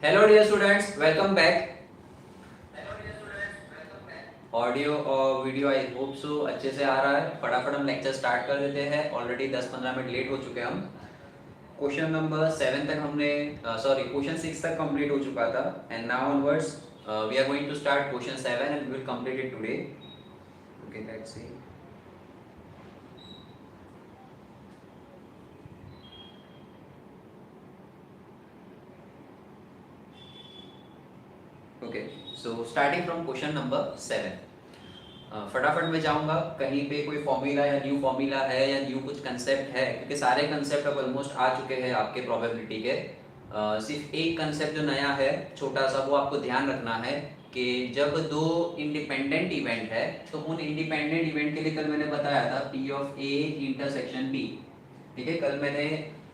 Hello dear students, welcome back. Audio और video I hope so अच्छे से आ रहा है। फटाफट हम लेक्चर स्टार्ट कर देते हैं। ऑलरेडी 10-15 मिनट लेट हो चुके हैं हम। क्वेश्चन नंबर 7 तक हमने सॉरी क्वेश्चन 6 तक कंप्लीट हो चुका था and now onwards we are going to start question 7 and we will complete it today. Okay, let's see. Okay, so starting from question number 7। फटाफट में जाऊंगा। कहीं पे कोई फॉर्मूला या न्यू फॉर्मूला है या न्यू कुछ कंसेप्ट है, क्योंकि सारे कंसेप्ट अब ऑलमोस्ट आ चुके हैं आपके प्रोबेबिलिटी के। सिर्फ एक कंसेप्ट जो नया है छोटा सा, वो आपको ध्यान रखना है कि जब दो इंडिपेंडेंट इवेंट है तो उन इंडिपेंडेंट इवेंट के लिए कल मैंने बताया था P of A intersection B। ठीक है, कल मैंने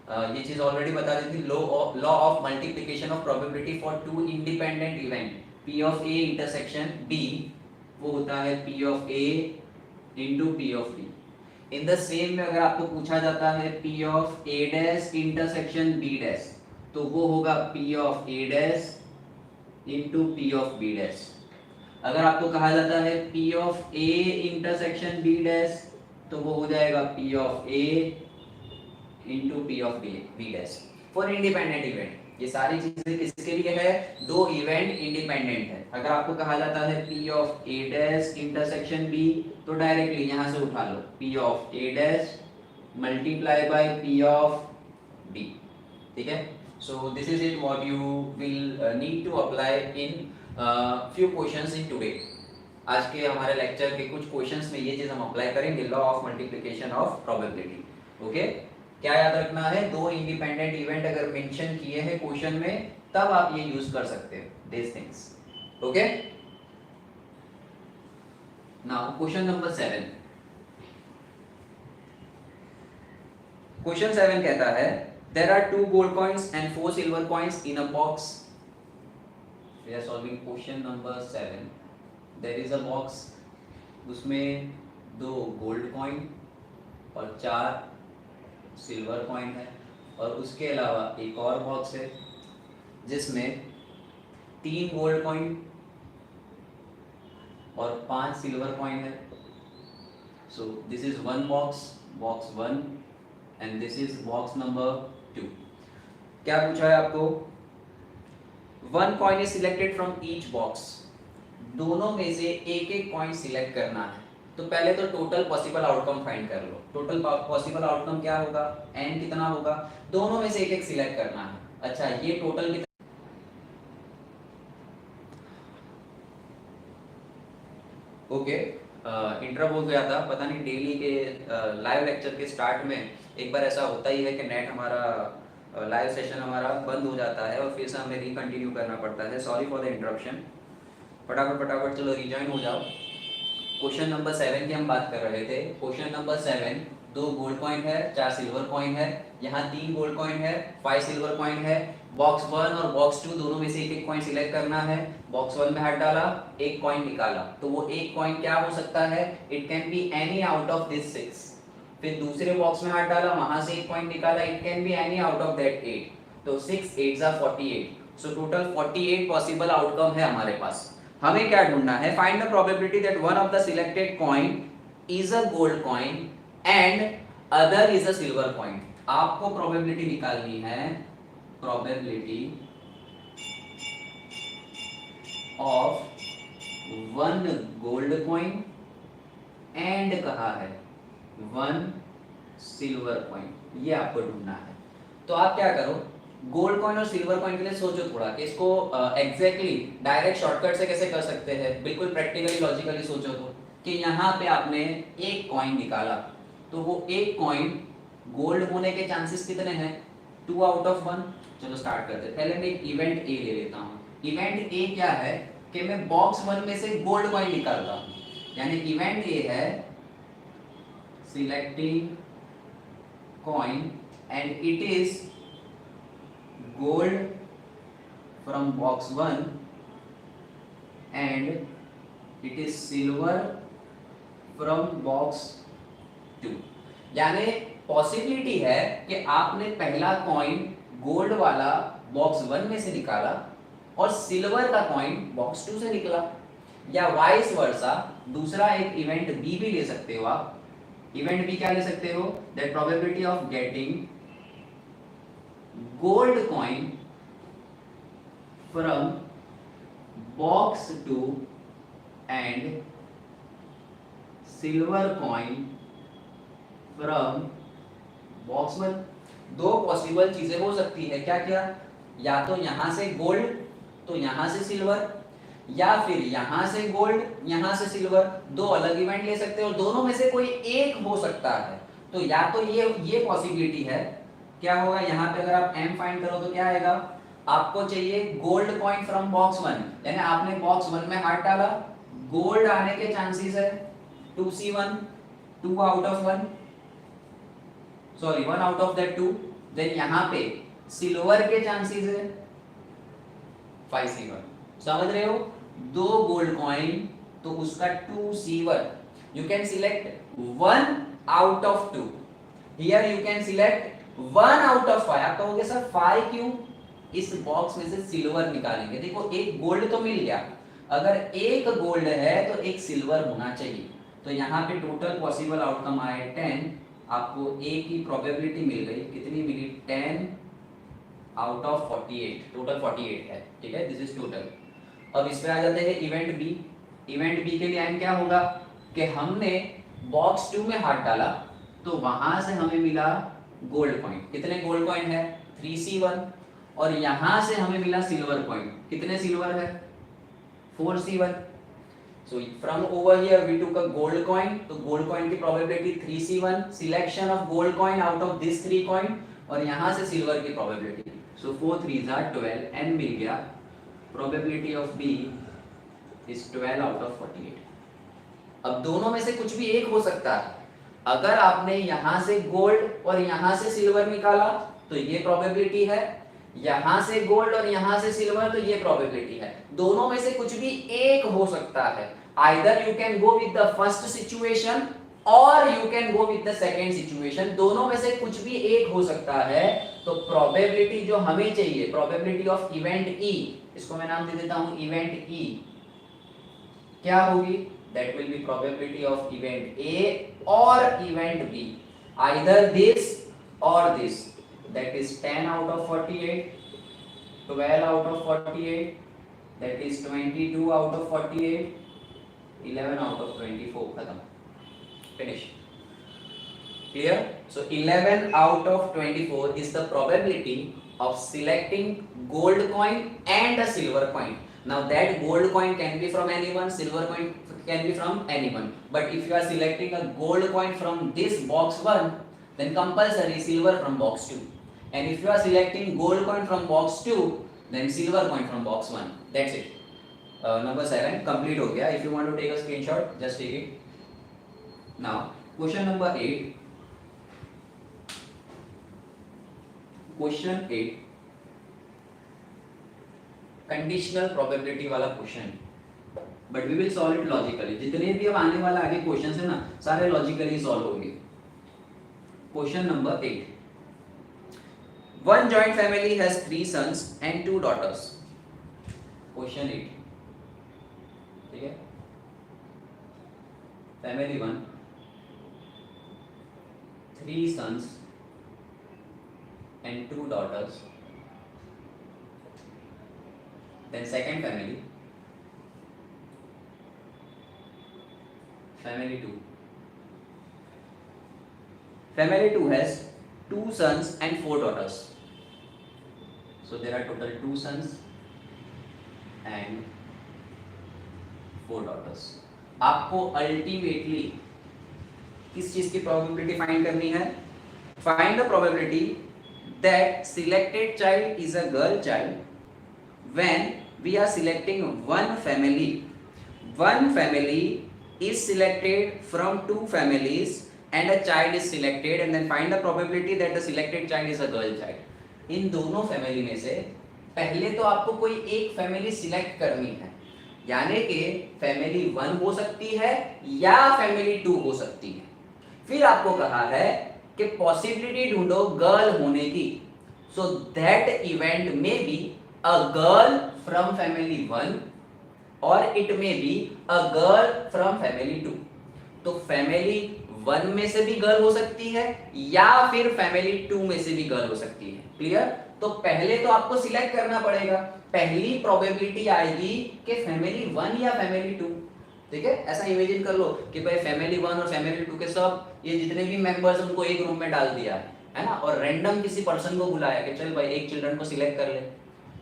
ये चीज ऑलरेडी बता दी थी। Law of multiplication of probability for two independent event P of A intersection B, वो होता है P of A into P of B। In the same में अगर आपको पूछा जाता है P of A dash intersection B dash, तो वो होगा P of A dash into P of B dash. अगर आपको कहा जाता है P of A intersection B dash, तो वो हो जाएगा P of A into P of B dash for independent event. ये सारी चीजें किसके लिए है? दो इवेंट इंडिपेंडेंट है। अगर आपको कहा जाता है P of A dash intersection B, तो डायरेक्टली यहां से उठा लो P of A dash multiply by P of B। ठीक है, so this is it what you will need to apply in few questions in today. आज के हमारे लेक्चर के कुछ क्वेश्चंस में ये चीज हम अप्लाई करेंगे, law of multiplication of probability. Okay, क्या याद रखना है? दो इंडिपेंडेंट इवेंट अगर मेंशन किए हैं क्वेश्चन में, तब आप ये यूज कर सकते हो this things. Okay, now question number 7। Question 7 कहता है there are 2 gold coins and 4 silver coins in a box. We are solving question number 7। There is a box, उसमें 2 गोल्ड कॉइन और 4 सिल्वर कॉइन है, और उसके अलावा एक और बॉक्स है जिसमें 3 गोल्ड कॉइन और 5 सिल्वर कॉइन है। So this is one box, box 1, and this is box number 2। क्या पूछा है आपको? One coin is selected from each box. दोनों में से एक एक कॉइन सिलेक्ट करना है। तो पहले तो टोटल पॉसिबल आउटकम फाइंड कर लो। टोटल पॉसिबल आउटकम क्या होगा? n कितना होगा? दोनों में से एक एक सिलेक्ट करना है। अच्छा, ये टोटल कितना? ओके, इंटरप्ट हो गया था, पता नहीं डेली के लाइव लेक्चर के स्टार्ट में एक बार ऐसा होता ही है कि नेट हमारा लाइव सेशन हमारा बंद हो जाता है और फिर से हमें रिकंटिन्यू करना पड़ता है। Sorry for the interruption. फटाफट चलो रिजॉइन हो जाओ। क्वेश्चन नंबर 7 की हम बात कर रहे थे। क्वेश्चन नंबर 7, 2 गोल्ड कॉइन है, 4 सिल्वर कॉइन है। यहाँ 3 गोल्ड कॉइन है, 5 सिल्वर कॉइन है। बॉक्स 1 और बॉक्स 2 दोनों में से एक एक कॉइन सिलेक्ट करना है। बॉक्स 1 में हाथ डाला, एक कॉइन निकाला, तो वो एक कॉइन क्या हो सकता है? It can be any out of this 6। फिर दूसरे बॉक्स में हाथ डाला, वहां से एक कॉइन निकाला, it can be any out of that 8। तो 6 8 48। सो टोटल 48 पॉसिबल आउटकम है हमारे पास। हमें क्या ढूंढना है? Find the probability that one of the selected coin is a gold coin and other is a silver coin. आपको probability निकालनी है, probability of one gold coin and कहा है वन सिल्वर कॉइन, ये आपको ढूंढना है। तो आप क्या करो, गोल्ड कॉइन और सिल्वर कॉइन के लिए सोचो थोड़ा कि इसको एग्जैक्टली डायरेक्ट शॉर्टकट से कैसे कर सकते हैं। बिल्कुल प्रैक्टिकली लॉजिकली सोचो तो कि यहाँ पे आपने एक कॉइन निकाला, तो वो एक कॉइन गोल्ड होने के चांसेस कितने हैं? 2 आउट ऑफ 1। चलो स्टार्ट करते हैं। पहले मैं एक इवेंट ए ले लेता हूँ। इवेंट ए क्या है कि मैं बॉक्स 1 में से गोल्ड कॉइन निकालता हूँ। यानी इवेंट ए है selecting coin and it is gold from box 1 and it is silver from box 2। यानी पॉसिबिलिटी है कि आपने पहला कॉइन गोल्ड वाला बॉक्स 1 में से निकाला और सिल्वर का कॉइन बॉक्स 2 से निकला, या वाइस वर्सा दूसरा एक इवेंट बी भी ले सकते हो आप। इवेंट बी क्या ले सकते हो, that probability of getting gold coin from box 2 and silver coin from box 1। दो पॉसिबल चीजें हो सकती है, क्या क्या, या तो यहां से गोल्ड तो यहां से सिल्वर, या फिर यहां से गोल्ड यहां से सिल्वर। दो अलग इवेंट ले सकते हो, दोनों में से कोई एक हो सकता है। तो या तो ये पॉसिबिलिटी है, क्या होगा यहाँ पे अगर आप m फाइंड करो तो क्या आएगा, आपको चाहिए गोल्ड कॉइन फ्रॉम बॉक्स 1, यानी आपने बॉक्स 1 में हाथ डाला, गोल्ड आने के चांसेस है 2c1, 2 out of 1, sorry 1 out of that 2। Then यहाँ पे सिल्वर के चांसेस है 5c1। समझ रहे हो, दो गोल्ड कॉइन तो उसका 2c1, you can select 1 out of 2, here you can select 1 out of 5। आप कहोगे सर 5 क्यों, इस बॉक्स में से सिल्वर निकालेंगे। देखो एक गोल्ड तो मिल गया, अगर एक गोल्ड है तो एक सिल्वर होना चाहिए, तो यहाँ पे टोटल पॉसिबल आउटकम आए 10, आपको ए की प्रोबेबिलिटी मिल गई, कितनी मिली 10 आउट ऑफ 48, टोटल 48 है, ठीक है, दिस इज टोटल। अब इस पे आ जाते हैं इवेंट बी। इवेंट बी के लिए एम क्या होगा कि हमने बॉक्स 2 में हाथ डाला तो वहां से हमें मिला गोल्ड कॉइन, कितने गोल्ड कॉइन है 3c1, और यहां से हमें मिला सिल्वर कॉइन, कितने सिल्वर है 4c1। So from over here we took a gold coin, तो gold coin की probability 3c1, selection of gold coin out of this 3 coin, और यहाँ से silver की probability, so 4 3s are 12, n मिल गया, probability of B is 12 out of 48। अब दोनों में से कुछ भी एक हो सकता है, अगर आपने यहाँ से गोल्ड और यहाँ से सिल्वर निकाला तो ये probability है, यहां से गोल्ड और यहां से सिल्वर तो ये प्रोबेबिलिटी है, दोनों में से कुछ भी एक हो सकता है। Either you can go with the first situation और you can go with the second situation, दोनों में से कुछ भी एक हो सकता है। तो प्रोबेबिलिटी जो हमें चाहिए, प्रोबेबिलिटी ऑफ इवेंट ई, इसको मैं नाम दे देता हूं इवेंट ई, क्या होगी, that will B probability of event ए और इवेंट बी, आइदर दिस और this, that is 10 out of 48, 12 out of 48, that is 22 out of 48, 11 out of 24, khatam, finish, clear? So 11 out of 24 is the probability of selecting gold coin and a silver coin. Now that gold coin can be from anyone, silver coin can be from anyone, but if you are selecting a gold coin from this box 1, then compulsory silver from box 2, and if you are selecting gold coin from box 2, then silver coin from box 1, that's it. Number 7 complete हो गया. If you want to take a screenshot, just take it. Now question number 8, question 8 conditional probability वाला question, but we will solve it logically. जितने भी अब आने वाला आगे question है ना, सारे लॉजिकली सॉल्व होंगे। Question number 8, one joint family has 3 sons and 2 daughters। Question 8, ठीक है, family 1, 3 sons and 2 daughters। Then second family, family 2, family 2 has 2 sons and 4 daughters, so there are total 2 sons and 4 daughters। आपको ultimately किस चीज की probability find करनी है, find the probability that selected child is a girl child when we are selecting one family is selected from 2 families and a child is selected, and then find the probability that the selected child is a girl child। इन दोनों family में से पहले तो आपको कोई एक family select करनी है, यानी कि फैमिली 1 हो सकती है या फैमिली 2 हो सकती है। फिर आपको कहा है कि पॉसिबिलिटी ढूंढो गर्ल होने की, सो दैट इवेंट में be a girl from family 1 और it may be a girl from family 2। तो फैमिली 1 में से भी गर्ल हो सकती है या फिर फैमिली 2 में से भी गर्ल हो सकती है। क्लियर? तो पहले तो आपको सिलेक्ट करना पड़ेगा। पहली प्रोबेबिलिटी आएगी कि फैमिली 1 या फैमिली 2। ठीक है, ऐसा इमेजिन कर लो कि भाई फैमिली 1 और फैमिली 2 के सब ये जितने भी मेंबर्स उनको एक रूम में डाल दिया है ना, और रैंडम किसी पर्सन को बुलाया कि चल भाई एक चिल्ड्रन को सिलेक्ट कर ले,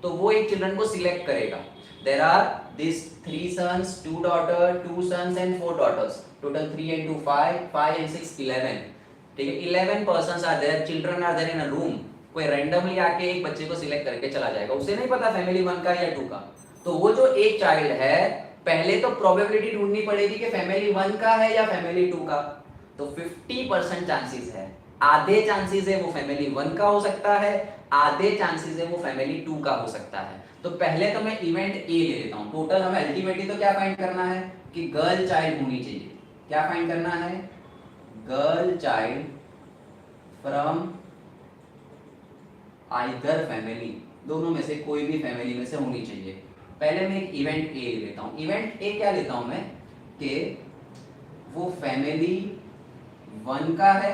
तो वो एक चिल्ड्रन को सिलेक्ट करेगा। There are this 3 sons, 2 daughters, 2 sons and 4 daughters, total 3 and 2 5, 5 and 6 11। ठीक है, 11 persons are there, children are there in a room। कोई रैंडमली आके एक बच्चे को सिलेक्ट करके चला जाएगा, उसे नहीं पता फैमिली 1 का या 2 का। तो वो जो एक चाइल्ड है, पहले तो प्रोबेबिलिटी ढूंढनी पड़ेगी कि फैमिली 1 का है या फैमिली 2 का। तो 50% चांसेस है, आधे चांसेस है वो फैमिली 1 का हो सकता है, आधे चांसेस है वो फैमिली 2 का हो सकता है। तो पहले तो मैं इवेंट ए ले लेता हूं। टोटल हमें अल्टीमेटली तो क्या फाइंड करना है कि गर्ल चाइल्ड होनी चाहिए। क्या फाइंड करना है? Girl child from either family, दोनों में से कोई भी फैमिली में से होनी चाहिए। पहले मैं एक इवेंट ए ले लेता हूं। इवेंट ए क्या लेता हूं मैं कि वो फैमिली 1 का है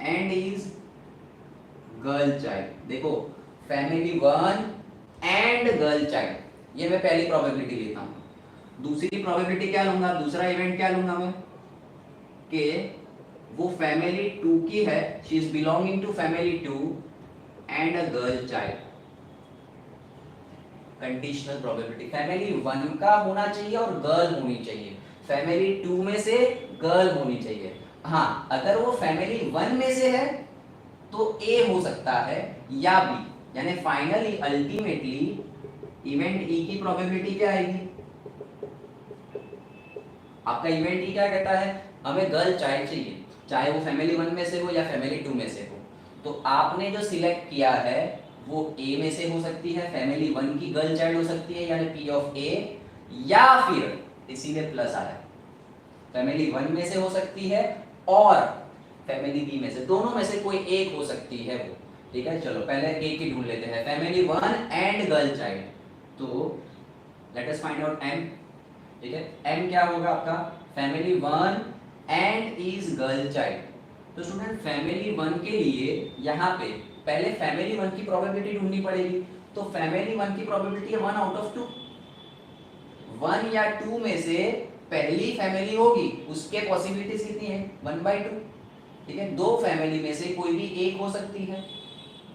एंड इज गर्ल चाइल्ड। देखो, फैमिली 1 एंड गर्ल चाइल्ड, ये मैं पहली प्रोबेबिलिटी लेता हूं। दूसरी प्रोबेबिलिटी क्या लूंगा, दूसरा इवेंट क्या लूंगा मैं कि वो फैमिली 2 की है, she is belonging to family 2 and a girl child. Conditional probability, family 1 का होना चाहिए और गर्ल होनी चाहिए, फैमिली 2 में से गर्ल होनी चाहिए। हाँ, अगर वो फैमिली 1 में से है तो ए हो सकता है या बी, यानी फाइनली अल्टीमेटली इवेंट ई की प्रोबेबिलिटी क्या आएगी? आपका इवेंट ई क्या कहता है? हमें गर्ल चाइल्ड चाहिए, चाहे वो फैमिली 1 में से हो या फैमिली 2 में से हो। तो आपने जो सिलेक्ट किया है वो ए में से हो सकती है, फैमिली 1 की गर्ल चाइल्ड हो सकती है यानी पी ऑफ ए, या फिर इसीलिए प्लस आया, फैमिली 1 में से हो सकती है और फैमिली बी में से, दोनों में से कोई एक हो सकती है वो। ठीक है, चलो पहले ए की ढूंढ लेते हैं, फैमिली 1 एंड गर्ल चाइल्ड। तो let us find out M. ठीक है, एम क्या होगा आपका? Family 1 and is girl child. तो स्टूडेंट फैमिली 1 के लिए यहाँ पे पहले फैमिली 1 की प्रोबेबिलिटी ढूंढनी पड़ेगी। तो फैमिली 1 की प्रोबेबिलिटी है 1 आउट ऑफ 2। 1 या 2 में से पहली फैमिली होगी, उसके पॉसिबिलिटीज कितनी है? 1/2। ठीक है, दो फैमिली में से कोई भी एक हो सकती है।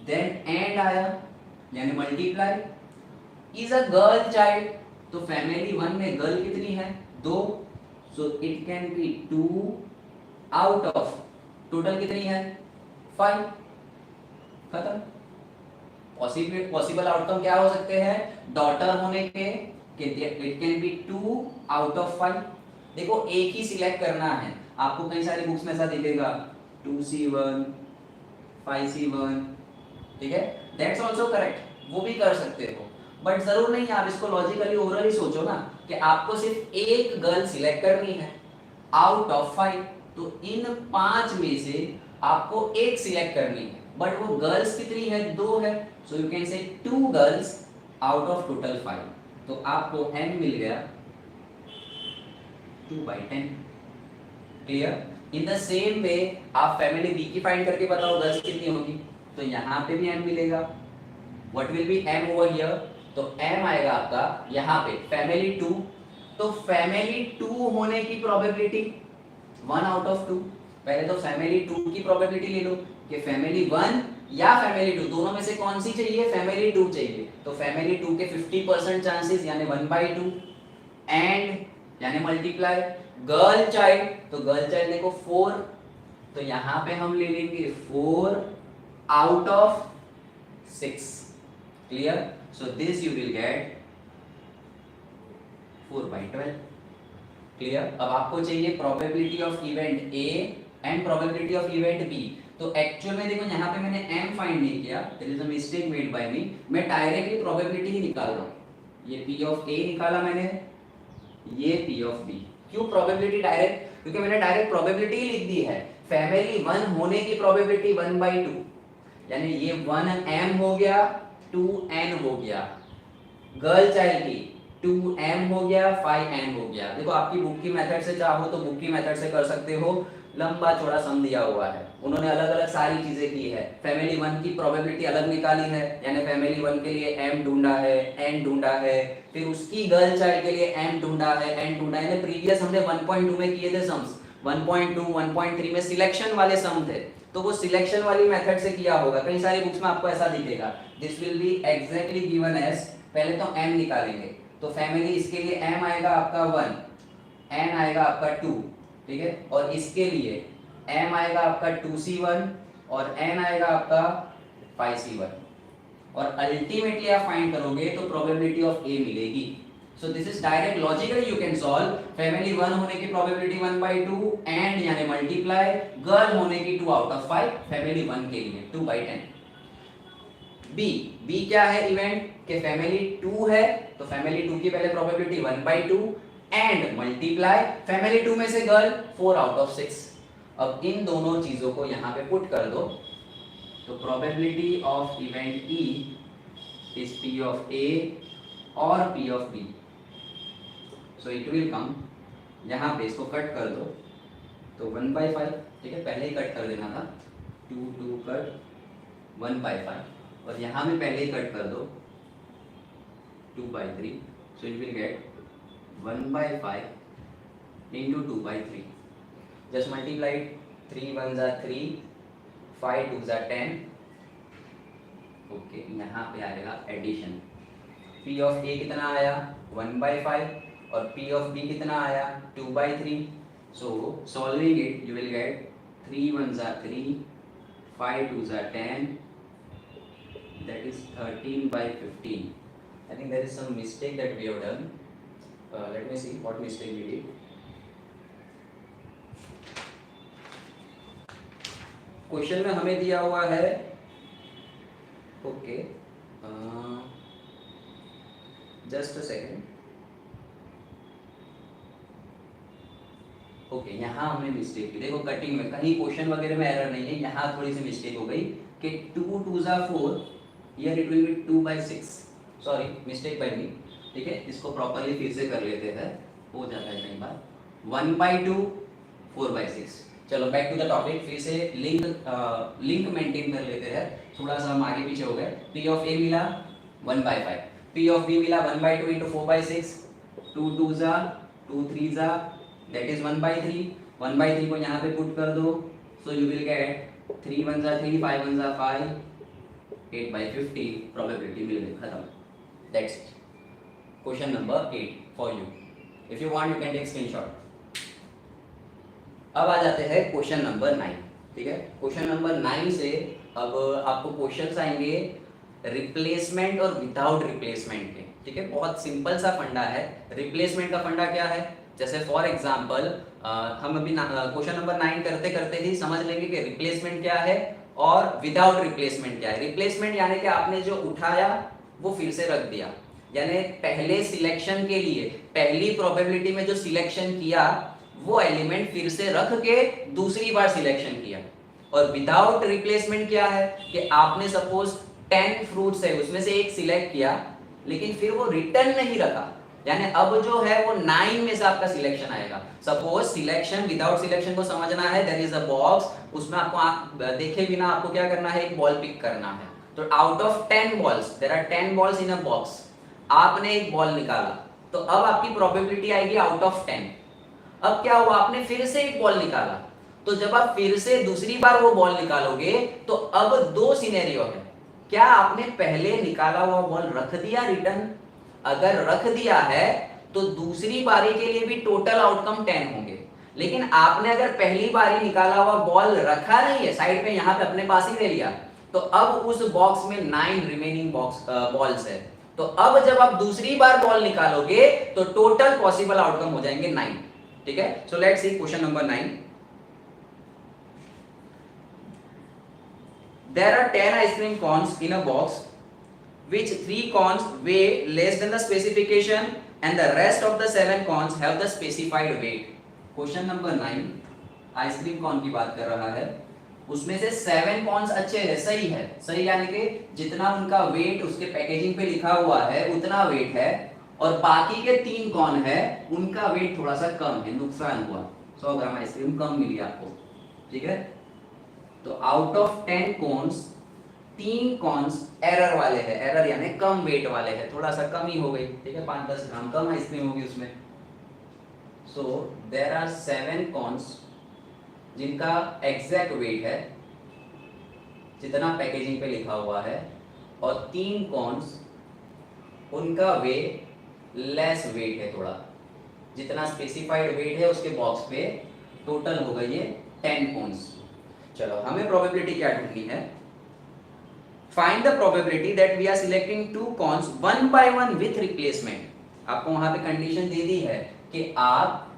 देन एंड आया यानी multiply, is a girl child. तो फैमिली 1 में गर्ल कितनी है? 2। So it can be 2 out of total कितनी है? 5। खत्म। पॉसिबल आउटकम क्या हो सकते हैं डॉटर होने के? It can be 2 out of 5। देखो, एक ही सिलेक्ट करना है। आपको कई सारी बुक्स में ऐसा दिखेगा 2C1 5C1। ठीक है, दैट्स आल्सो करेक्ट, वो भी कर सकते हो, बट जरूर नहीं है। आप इसको लॉजिकली ओवरऑल सोचो ना कि आपको सिर्फ एक गर्ल सिलेक्ट करनी है आउट ऑफ 5। तो इन 5 में से आपको एक सिलेक्ट करनी है, बट वो गर्ल्स कितनी है? 2 है। So you can say 2 girls out of total 5। तो आपको n मिल गया 2/10। Clear? In the same way आप फैमिली बी की फाइंड करके बताओ गर्ल्स कितनी होगी, तो यहाँ पे भी m मिलेगा। What will be m over here? तो m आएगा आपका यहाँ पे फैमिली 2। तो फैमिली 2 होने की प्रोबेबिलिटी 1 आउट ऑफ 2। पहले तो फैमिली 2 की प्रोबेबिलिटी ले लो कि फैमिली 1 या फैमिली 2 दोनों में से कौन सी चाहिए? फैमिली 2 चाहिए। तो फैमिली 2 के 50% चांसेस यानी 1/2 एंड यानी मल्टीप्लाई गर्ल चाइल्ड। तो गर्ल चाइल्ड देखो 4, तो यहाँ पे हम ले लेंगे 4 out of 6। Clear? So this you will get 4/12। Clear? अब आपको चाहिए probability of event A and probability of event B. तो एक्चुअल में देखो यहाँ पे मैंने m फाइंड नहीं किया, there is a mistake made by me. मैं डायरेक्टली प्रोबेबिलिटी ही निकाल रहा हूँ। ये p ऑफ a निकाला मैंने, ये p ऑफ b। क्यों प्रोबेबिलिटी डायरेक्ट? क्योंकि मैंने डायरेक्ट प्रोबेबिलिटी ही लिख दी है। फैमिली 1 होने की प्रोबेबिलिटी 1/2, यानी ये 1m हो गया 2n हो गया, गर्ल चाइल्ड की 2m हो गया, 5n हो गया। देखो आपकी बुक की मेथड से चाहो तो बुक की मेथड से कर सकते हो, लंबा चौड़ा सम दिया हुआ है, उन्होंने अलग अलग सारी चीजें की है। फैमिली 1 की प्रोबेबिलिटी अलग निकाली है, यानी फैमिली 1 के लिए m ढूंढा है, n ढूंढा है, फिर उसकी गर्ल चाइल्ड के लिए m ढूंढा है, n ढूंढा है। प्रीवियस हमने 1.2 में किए थे सम्स, 1.2 1.3 में सिलेक्शन वाले सम थे, तो वो सिलेक्शन वाली मेथड से किया होगा। कई सारी बुक्स में आपको ऐसा दिखेगा, this will be exactly given as, पहले तो m निकालेंगे, तो फैमिली इसके लिए m आएगा आपका 1, n आएगा आपका 2, ठीक है, और इसके लिए m आएगा आपका 2c1 और n आएगा आपका 5c1, और अल्टीमेटली आप फाइंड करोगे तो प्रोबेबिलिटी ऑफ a मिलेगी। सो this is direct, logically you can solve. Family 1 होने की प्रोबेबिलिटी 1/2 एंड यानी मल्टीप्लाई गर्ल होने की 2 आउट ऑफ 5 फैमिली 1 के लिए 2/10। बी क्या है इवेंट के फैमिली 2 है, तो फैमिली 2 की पहले प्रोबेबिलिटी 1/2 एंड मल्टीप्लाई फैमिली 2 में से गर्ल 4 आउट ऑफ 6। अब इन दोनों चीजों को यहां पे पुट कर दो, तो probability of event E is P of A और P of B, so it will come, यहां पे इसको कट कर दो तो 1/5, ठीक है, पहले ही कट कर देना था, 2 कट 1/5, और यहाँ में पहले ही कट कर दो 2/3, सो it will get 1/5 into 2/3, just multiply 3 1s are 3, 5 2s are 10, okay, यहाँ पे आएगा एडिशन, P of A कितना आया 1/5 और P of B कितना आया 2/3, so solving it you will get 3 1s are 3, 5 2s are 10, that is 13/15. I think there is some mistake that we have done. Let me see what mistake we did. Question में हमें दिया हुआ है, okay, just a second, okay, यहाँ हमने mistake की, देखो cutting में कहीं क्वेश्चन वगैरह में एरर नहीं है, यहाँ थोड़ी सी मिस्टेक हो गई कि 2 2s are 4, here it will be 2/6, sorry mistake by me, ठीक है, इसको प्रॉपर्ली फिर से कर लेते हैं, हो जाता है कई बार, 1/2 4/6। चलो बैक टू द टॉपिक, फिर से लिंक मेंटेन कर लेते हैं, थोड़ा सा हम आगे पीछे हो गए। P of A मिला 1/5, P of B मिला 1/2 into 4/6, 2 2s are 2 3s are, that is 1/3, 1/3 को यहाँ पे पुट कर दो, so you will get 3 1s are 3, 5 1s are 5, 8/50, probability मिल गई, खत्म, that's it. Question number 8 for you. If you want, you can take screenshot. अब आ जाते हैं क्वेश्चन नंबर 9, ठीक है। क्वेश्चन नंबर 9 से अब आपको क्वेश्चंस आएंगे रिप्लेसमेंट और विदाउट रिप्लेसमेंट के, ठीक है। बहुत सिंपल सा फंडा है। रिप्लेसमेंट का फंडा क्या है, जैसे फॉर एग्जांपल हम अभी क्वेश्चन नंबर 9 करते करते ही समझ लेंगे कि रिप्लेसमेंट क्या है और विदाउट रिप्लेसमेंट क्या है। रिप्लेसमेंट यानी कि आपने जो उठाया वो फिर से रख दिया, यानी पहले सिलेक्शन के लिए पहली प्रोबेबिलिटी में जो सिलेक्शन किया वो एलिमेंट फिर से रख के दूसरी बार सिलेक्शन किया। और विदाउट रिप्लेसमेंट क्या है कि आपने सपोज 10 फ्रूट्स है उसमें से एक सिलेक्ट किया लेकिन फिर वो रिटर्न नहीं रखा, यानी अब जो है वो 9 में से आपका सिलेक्शन आएगा। सपोज सिलेक्शन विदाउट सिलेक्शन को समझना है, देयर इज अ बॉक्स, उसमें आपको देखे बिना आपको क्या करना है, एक बॉल पिक करना है। तो out of 10 balls, there are 10 balls in a box, आपने एक बॉल निकाला तो अब आपकी प्रोबेबिलिटी आएगी आउट ऑफ 10। अब क्या हुआ, आपने फिर से एक बॉल निकाला, तो जब आप फिर से दूसरी बार वो बॉल निकालोगे तो अब दो सिनेरियो है, क्या आपने पहले निकाला हुआ बॉल रख दिया रिटर्न, अगर रख दिया है तो दूसरी बारी के लिए भी टोटल आउटकम 10 होंगे। लेकिन आपने अगर पहली बारी निकाला हुआ बॉल रखा नहीं है, साइड पे यहाँ पे अपने पास ही ले लिया, तो अब उस बॉक्स में 9 रिमेनिंग बॉल्स है। तो अब जब आप दूसरी बार बॉल निकालोगे तो टोटल पॉसिबल आउटकम हो जाएंगे 9, ठीक है। So let's see question number 9। There are 10 ice cream cones in a box, which 3 cones weigh less than the specification and the rest of the 7 cones have the specified weight. Question number 9 ice cream cone की बात कर रहा है। उसमें से 7 cons अच्छे हैं, सही है, सही यानी कि जितना उनका वेट उसके पैकेजिंग पे लिखा हुआ है उतना वेट है, और बाकी के 3 कौन है उनका वेट थोड़ा सा कम है, नुकसान हुआ, 100 ग्राम आइसक्रीम कम मिली आपको, ठीक है। तो out of 10 cons 3 cons error वाले हैं, एरर यानी कम वेट वाले हैं, थोड़ा सा कम ही हो गई, ठीक है, 5-10 ग्राम कम आइसक्रीम होगी उसमें। सो देयर आर 7 कॉन्स जिनका एग्जैक्ट वेट है जितना पैकेजिंग पे लिखा हुआ है, और 3 कॉन्स उनका वे लेस वेट है, थोड़ा जितना स्पेसिफाइड वेट है उसके बॉक्स पे, टोटल हो गई ये 10 कॉन्स। चलो हमें प्रोबेबिलिटी क्या ढूंढनी है, find the probability that we are selecting 2 cones 1 by 1 with replacement. आपको वहां पे कंडीशन दे दी है कि आप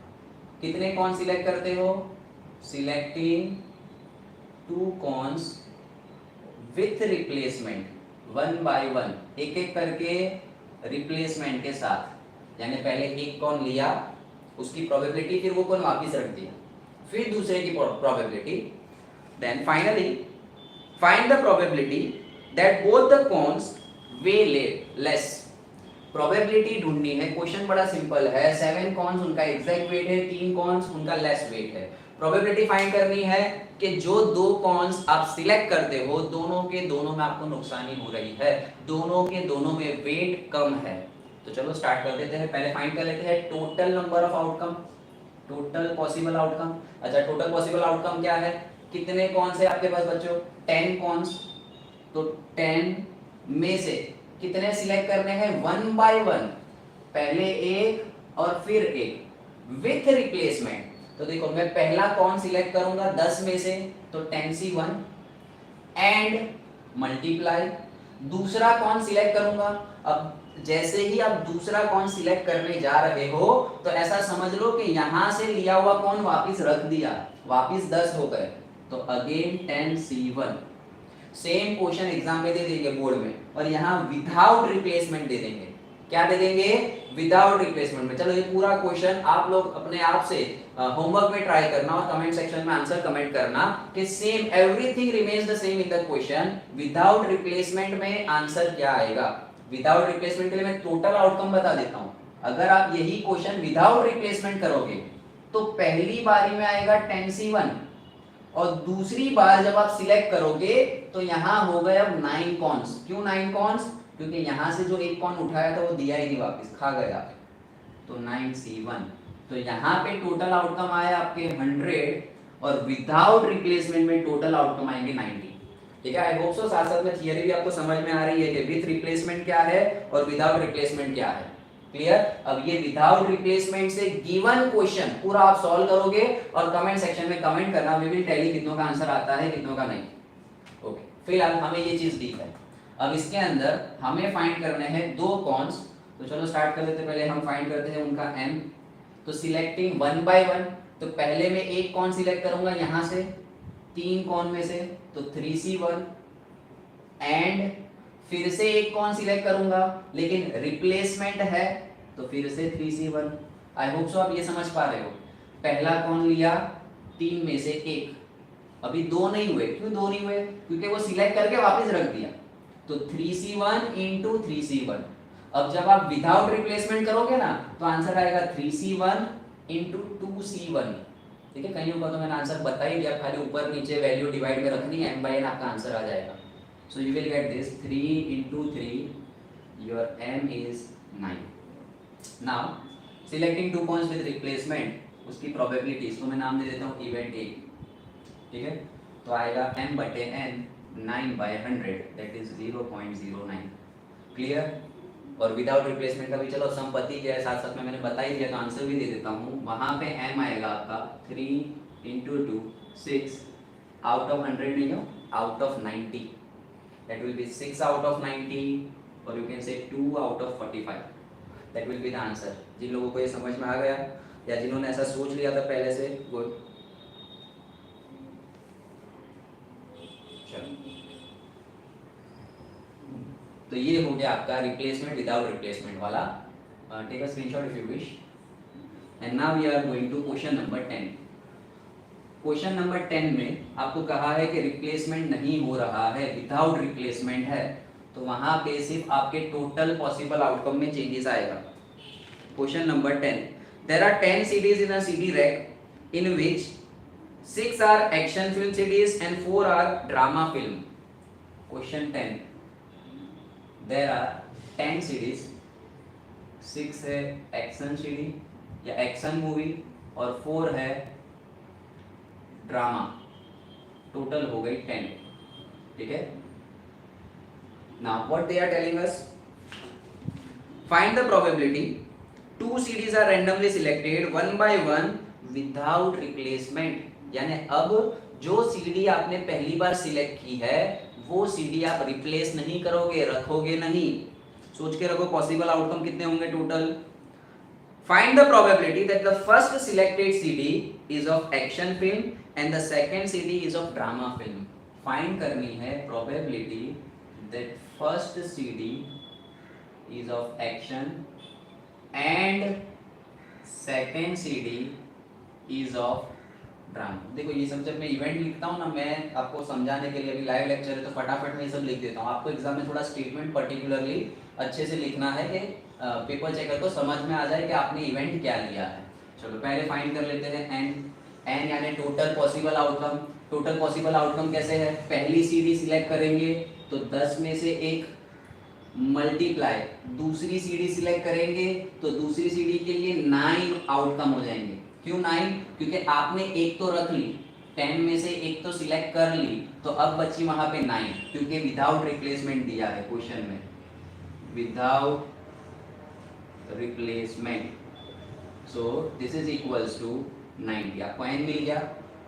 कितने कॉन्स सिलेक्ट करते हो, selecting 2 cons with replacement 1 by 1, एक एक करके रिप्लेसमेंट के साथ, यानी पहले एक कॉन लिया उसकी प्रोबेबिलिटी, फिर वो कॉन वापस रख दिया, फिर दूसरे की probability, then finally find the probability that both the cones weigh less. Probability ढूंढनी है, क्वेश्चन बड़ा सिंपल है, 7 कॉन्स उनका एग्जैक्ट वेट है, 3 कॉन्स उनका लेस वेट है। प्रोबेबिलिटी फाइंड करनी है कि जो 2 कॉन्स आप सिलेक्ट करते हो दोनों के दोनों में आपको नुकसानी हो रही है, दोनों के दोनों में वेट कम है। तो चलो स्टार्ट कर देते हैं, पहले फाइंड कर लेते हैं total number of outcome, total possible outcome. अच्छा टोटल पॉसिबल आउटकम क्या है, कितने कॉन्स है आपके पास बच्चों, 10 कॉन्स, तो 10 में से कितने सिलेक्ट करने हैं, 1 by 1, पहले एक और फिर एक विथ रिप्लेसमेंट। तो देखो मैं पहला कौन सिलेक्ट करूंगा 10 में से, तो 10C1 एंड मल्टीप्लाई, दूसरा कौन सिलेक्ट करूंगा। अब जैसे ही आप दूसरा कौन सिलेक्ट करने जा रहे हो तो ऐसा समझ लो कि यहां से लिया हुआ कौन वापस रख दिया, वापस 10 हो गए, तो again 10C1। Same question exam में दे देंगे बोर्ड में, और यहाँ विदाउट रिप्लेसमेंट दे देंगे, क्या दे देंगे, विदाउट रिप्लेसमेंट में। चलो ये पूरा क्वेश्चन आप लोग अपने आप से होमवर्क में ट्राई करना और कमेंट सेक्शन में आंसर कमेंट करना कि same everything remains the same in the question, without replacement में आंसर क्या आएगा। विदाउट रिप्लेसमेंट के लिए मैं टोटल आउटकम बता देता हूं, अगर आप यही क्वेश्चन विदाउट रिप्लेसमेंट करोगे तो पहली बारी में आएगा 10C1, और दूसरी बार जब आप सिलेक्ट करोगे तो यहां हो गए अब 9 कॉन्स। क्यों 9 कॉन्स, क्योंकि यहां से जो एक कॉन उठाया था वो दिया ही नहीं वापस, खा गया, तो 9C1। तो यहाँ पे टोटल आउटकम आया आपके 100, और विदाउट रिप्लेसमेंट में टोटल आउटकम आएंगे 90। ठीक है, आई होप सो साथ साथ में थियरी भी आपको समझ में आ रही है कि विथ रिप्लेसमेंट क्या है और विदाउट रिप्लेसमेंट क्या है। क्लियर। अब ये विदाउट रिप्लेसमेंट से गिवन क्वेश्चन पूरा आप सॉल्व करोगे और कमेंट सेक्शन में कमेंट करना, वी विल टेल यू कितनों का आंसर आता है कितनों का नहीं। ओके, फिलहाल हमें ये चीज दी है, अब इसके अंदर हमें फाइंड करने हैं 2 कॉन्स। तो चलो स्टार्ट कर देते हैं, पहले हम फाइंड करते हैं उनका m। तो सिलेक्टिंग 1 by 1, तो पहले मैं एक कॉन सिलेक्ट करूंगा यहां से 3 कॉन में से, तो 3C1 एंड फिर से एक कॉन सिलेक्ट करूंगा, लेकिन रिप्लेसमेंट है तो फिर से 3C1। आई होप सो आप ये समझ पा रहे हो। पहला कॉन लिया 3 में से एक, अभी 2 नहीं हुए, क्यों 2 नहीं हुए, क्योंकि वो सिलेक्ट करके वापस रख दिया, तो 3C1 इंटू 3C1। अब जब आप विदाउट रिप्लेसमेंट करोगे ना तो आंसर आएगा 3C1 इंटू 2C1। ठीक है, कहीं होगा तो मैंने आंसर बता ही दिया, खाली ऊपर नीचे वैल्यू डिवाइड में रखनी है, m by n आपका आंसर आ जाएगा। So you will get this 3 into 3, your m is 9। Now selecting 2 cons with replacement, उसकी प्रोबेबिलिटी, इसको मैं नाम दे देता हूँ इवेंट ए। ठीक है, तो आएगा m बटे n 9 by 100, that is 0.09। Clear. और विदाउट रिप्लेसमेंट का भी चलो संपत्ति क्या है साथ साथ में मैंने बता ही दिया, तो आंसर भी दे देता हूँ। वहां पे m आएगा आपका 3 इंटू 2 6, आउट ऑफ 100 नहीं हो, out of 90, that will be 6 out of 90, और you can say 2 out of 45, that will be the answer. जिन लोगों को ये समझ में आ गया या जिन्होंने ऐसा सोच लिया था पहले से, गुड। तो ये हो गया आपका रिप्लेसमेंट विदाउट रिप्लेसमेंट वाला। Take a screenshot if you wish. And now we are going to question number 10। Question number 10 में आपको कहा है कि रिप्लेसमेंट नहीं हो रहा है, विदाउट रिप्लेसमेंट है, तो वहां पे सिर्फ आपके टोटल पॉसिबल आउटकम में चेंजेस आएगा। Question number 10, there are 10 CDs in a CD rack in which 6 are action film CDs and 4 are drama film. Question 10, there are 10 CDs, 6 है एक्शन सीडी या एक्शन मूवी और 4 है drama, total हो गई 10। ठीक है, now what they are telling us, find the probability 2 CDs are randomly selected one by one without replacement. यानी अब जो सीडी आपने पहली बार सिलेक्ट की है वो सीडी आप रिप्लेस नहीं करोगे, रखोगे नहीं। सोच के रखो पॉसिबल आउटकम कितने होंगे total. Find the probability that the first selected CD is of action film and the second CD is of drama film. Find करनी है probability that first CD is of action and second CD is of drama. देखो ये सब जब मैं event लिखता हूँ ना, मैं आपको समझाने के लिए, अभी लाइव लेक्चर है तो फटाफट में ये सब लिख देता हूँ। आपको एग्जाम में थोड़ा स्टेटमेंट पर्टिकुलरली अच्छे से लिखना है कि पेपर चेकर को समझ में आ जाए कि आपने इवेंट क्या लिया है। चलो पहले फाइंड कर लेते हैं एन यानी total possible outcome. Total possible outcome कैसे है, पहली सीडी सिलेक्ट करेंगे तो 10 में से 1 मल्टीप्लाई, दूसरी सीडी सिलेक्ट करेंगे तो दूसरी सीडी के लिए 9 आउटकम हो जाएंगे। क्यों 9? क्योंकि आपने एक तो रख ली, 10 में से एक तो सिलेक्ट कर ली, तो अब बची वहां पे 9, क्योंकि विदाउट रिप्लेसमेंट दिया है क्वेश्चन में, without replacement. So this is equals to 90। आपको n मिल गया।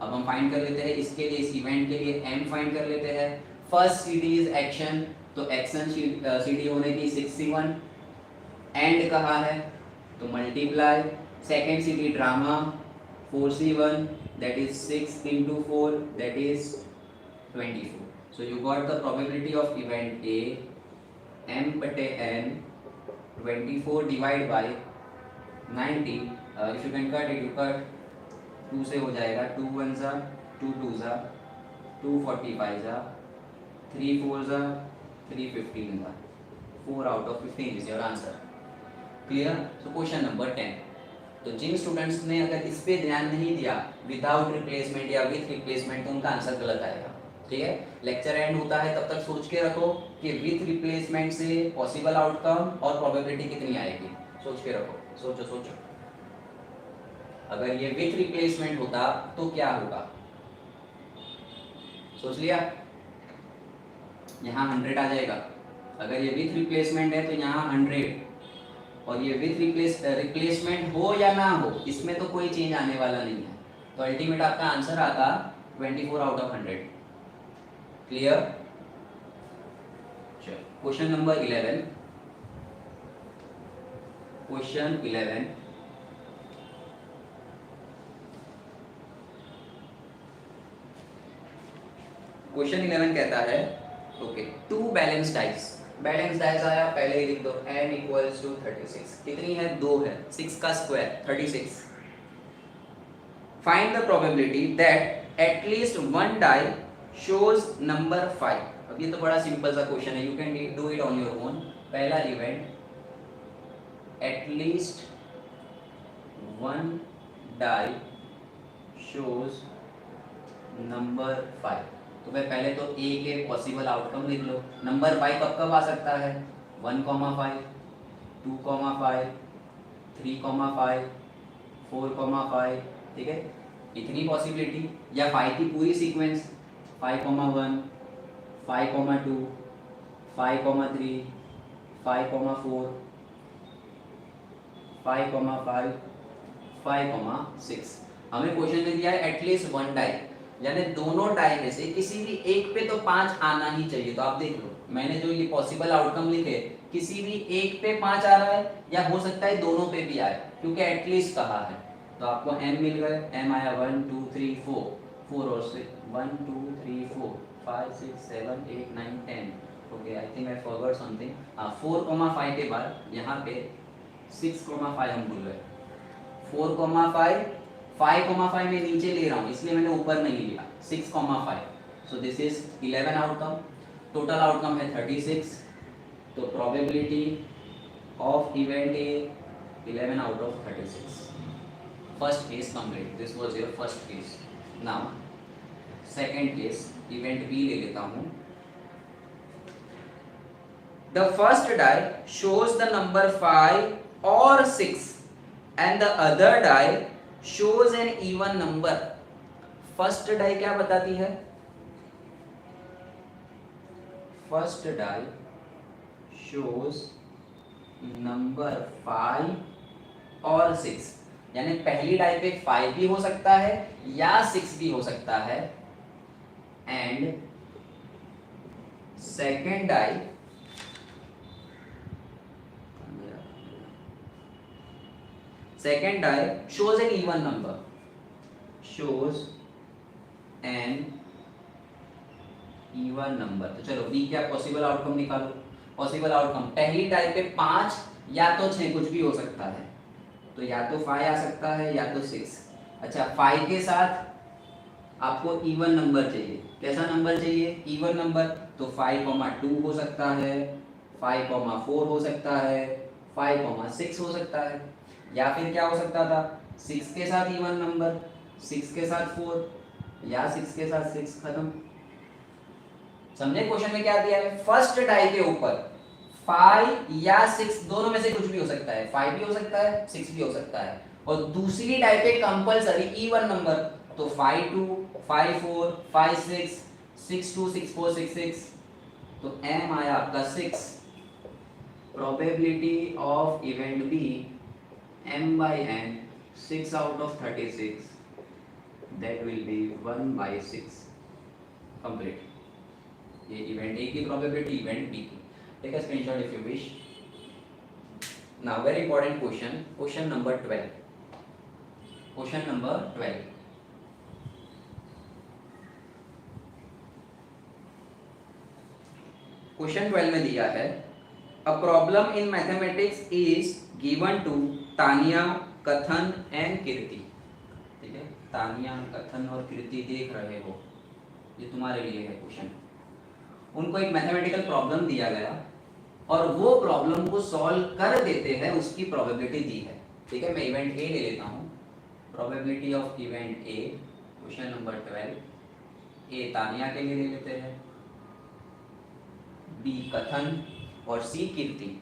अब हम फाइंड कर लेते हैं इसके लिए, इस इवेंट के लिए m फाइंड कर लेते हैं। फर्स्ट सीडी इज एक्शन, तो एक्शन सीडी होने की 61, एंड कहा है तो multiply. Second CD drama 4C1, that is 6 into 4, that is 24. So you got the probability of event A m बटे n 24 divided by 90. If you can cut it, you cut 2 से हो जाएगा, 2 1 जा 2 2 जा 2 45 जा 3 4 जा 3 15 जा 4 out of 15 is your answer. Clear? So question number 10. तो जिन स्टूडेंट्स ने अगर इस पे ध्यान नहीं दिया, विदाउट रिप्लेसमेंट या विथ रिप्लेसमेंट, तो उनका आंसर गलत आएगा। ठीक है, लेक्चर एंड होता है तब तक सोच के रखो कि विथ रिप्लेसमेंट से पॉसिबल आउटकम और प्रोबेबिलिटी कितनी आएगी, सोच के रखो। सोचो सोचो, अगर ये विथ रिप्लेसमेंट होता तो क्या होगा, सोच लिया? यहाँ 100 आ जाएगा। अगर ये विथ रिप्लेसमेंट है तो यहाँ 100, और ये विथ रिप्लेसमेंट हो या ना हो, इसमें तो कोई चेंज आने वाला नहीं है, तो अल्टीमेट आपका आंसर आता 24 out of 100। क्लियर? चलो क्वेश्चन नंबर 11। क्वेश्चन 11, क्वेश्चन 11 कहता है okay, 2 balance dice. Balance dice आया, पहले ही लिख दो, n इक्वल्स टू 36। कितनी है? 2 है, 6 का square 36। Find the probability that at least one die shows number 5। अब ये तो बड़ा सिंपल सा क्वेश्चन है, you can do it on your own. पहला event, at least one die shows number 5। तो भाई पहले तो ए के पॉसिबल आउटकम लिख लो। नंबर 5 कब कब आ सकता है? 1,5, 2,5, 3,5, 4,5। ठीक है, इतनी पॉसिबिलिटी, या 5 की पूरी सीक्वेंस 5,1, 5,2, 5,3, 5,4, 5,5, 5,6। हमें क्वेश्चन में दिया है एटलीस्ट वन डाई, यानी दोनों डाई में से किसी भी एक पे तो 5 आना ही चाहिए। तो आप देख लो, मैंने जो ये पॉसिबल आउटकम लिखे, किसी भी एक पे 5 आ रहा है, या हो सकता है दोनों पे भी आए, क्योंकि एटलीस्ट कहा है। तो आपको m मिल गए, m आया 1 2 3 4, 4 और 6, 1 2 3 4 5 6 7 8 9 10। Okay, I think I forgot something. 4,5 के बाद यहाँ पे 6,5 हम भूल गए। 4,5 5,5 में नीचे ले रहा हूँ इसलिए मैंने ऊपर नहीं लिया, 6,5, so this is 11 outcome, total outcome है 36, तो probability of event A 11 out of 36. First case complete, this was your first case. Now second case, event B ले लेता हूँ. The first die shows the number 5 or 6 and the other die shows an even number. First die क्या बताती है? First die shows number 5 और 6, यानी पहली die पे 5 भी हो सकता है या 6 भी हो सकता है, and second die shows an even number, shows an even number. तो चलो बी क्या पॉसिबल आउटकम निकालो. पॉसिबल आउटकम पहली टाइप पे 5 या तो 6 कुछ भी हो सकता है, तो या तो 5 आ सकता है या तो 6. अच्छा 5 के साथ आपको इवन नंबर चाहिए. कैसा नंबर चाहिए? Even number. तो 5,2 हो सकता है, 5,4 हो सकता है, 5,6 हो सकता है, या फिर क्या हो सकता था 6 के साथ इवन नंबर, 6 के साथ 4 या 6 के साथ 6. खत्म. समझे क्वेश्चन में क्या दिया है? फर्स्ट डाई के ऊपर 5 या 6 दोनों में से कुछ भी हो सकता है, 5 भी हो सकता है 6 भी हो सकता है, और दूसरी डाई पे कंपलसरी इवन नंबर. तो 5,2 5,4 5,6 6,2 6,4 6,6, तो m आया आपका 6. Probability of event B m by n 6 out of 36, that will be 1 by 6. complete. ये इवेंट ए की प्रोबेबिलिटी, इवेंट बी की. Take a screenshot if you wish. Now very important question, question number 12. Question number 12. Question 12 में दिया है a problem in mathematics is given to Tania, Kathan and कीर्ति. ठीक है, तानिया, कथन और कीर्ति देख रहे हो, ये तुम्हारे लिए है क्वेश्चन. उनको एक मैथमेटिकल प्रॉब्लम दिया गया और वो प्रॉब्लम को सॉल्व कर देते हैं, उसकी प्रोबेबिलिटी दी है. ठीक है, मैं इवेंट ए ले लेता हूँ. Probability of event A, question number 12. ए तानिया के लिए ले लेते हैं, बी कथन और सी कीर्ति.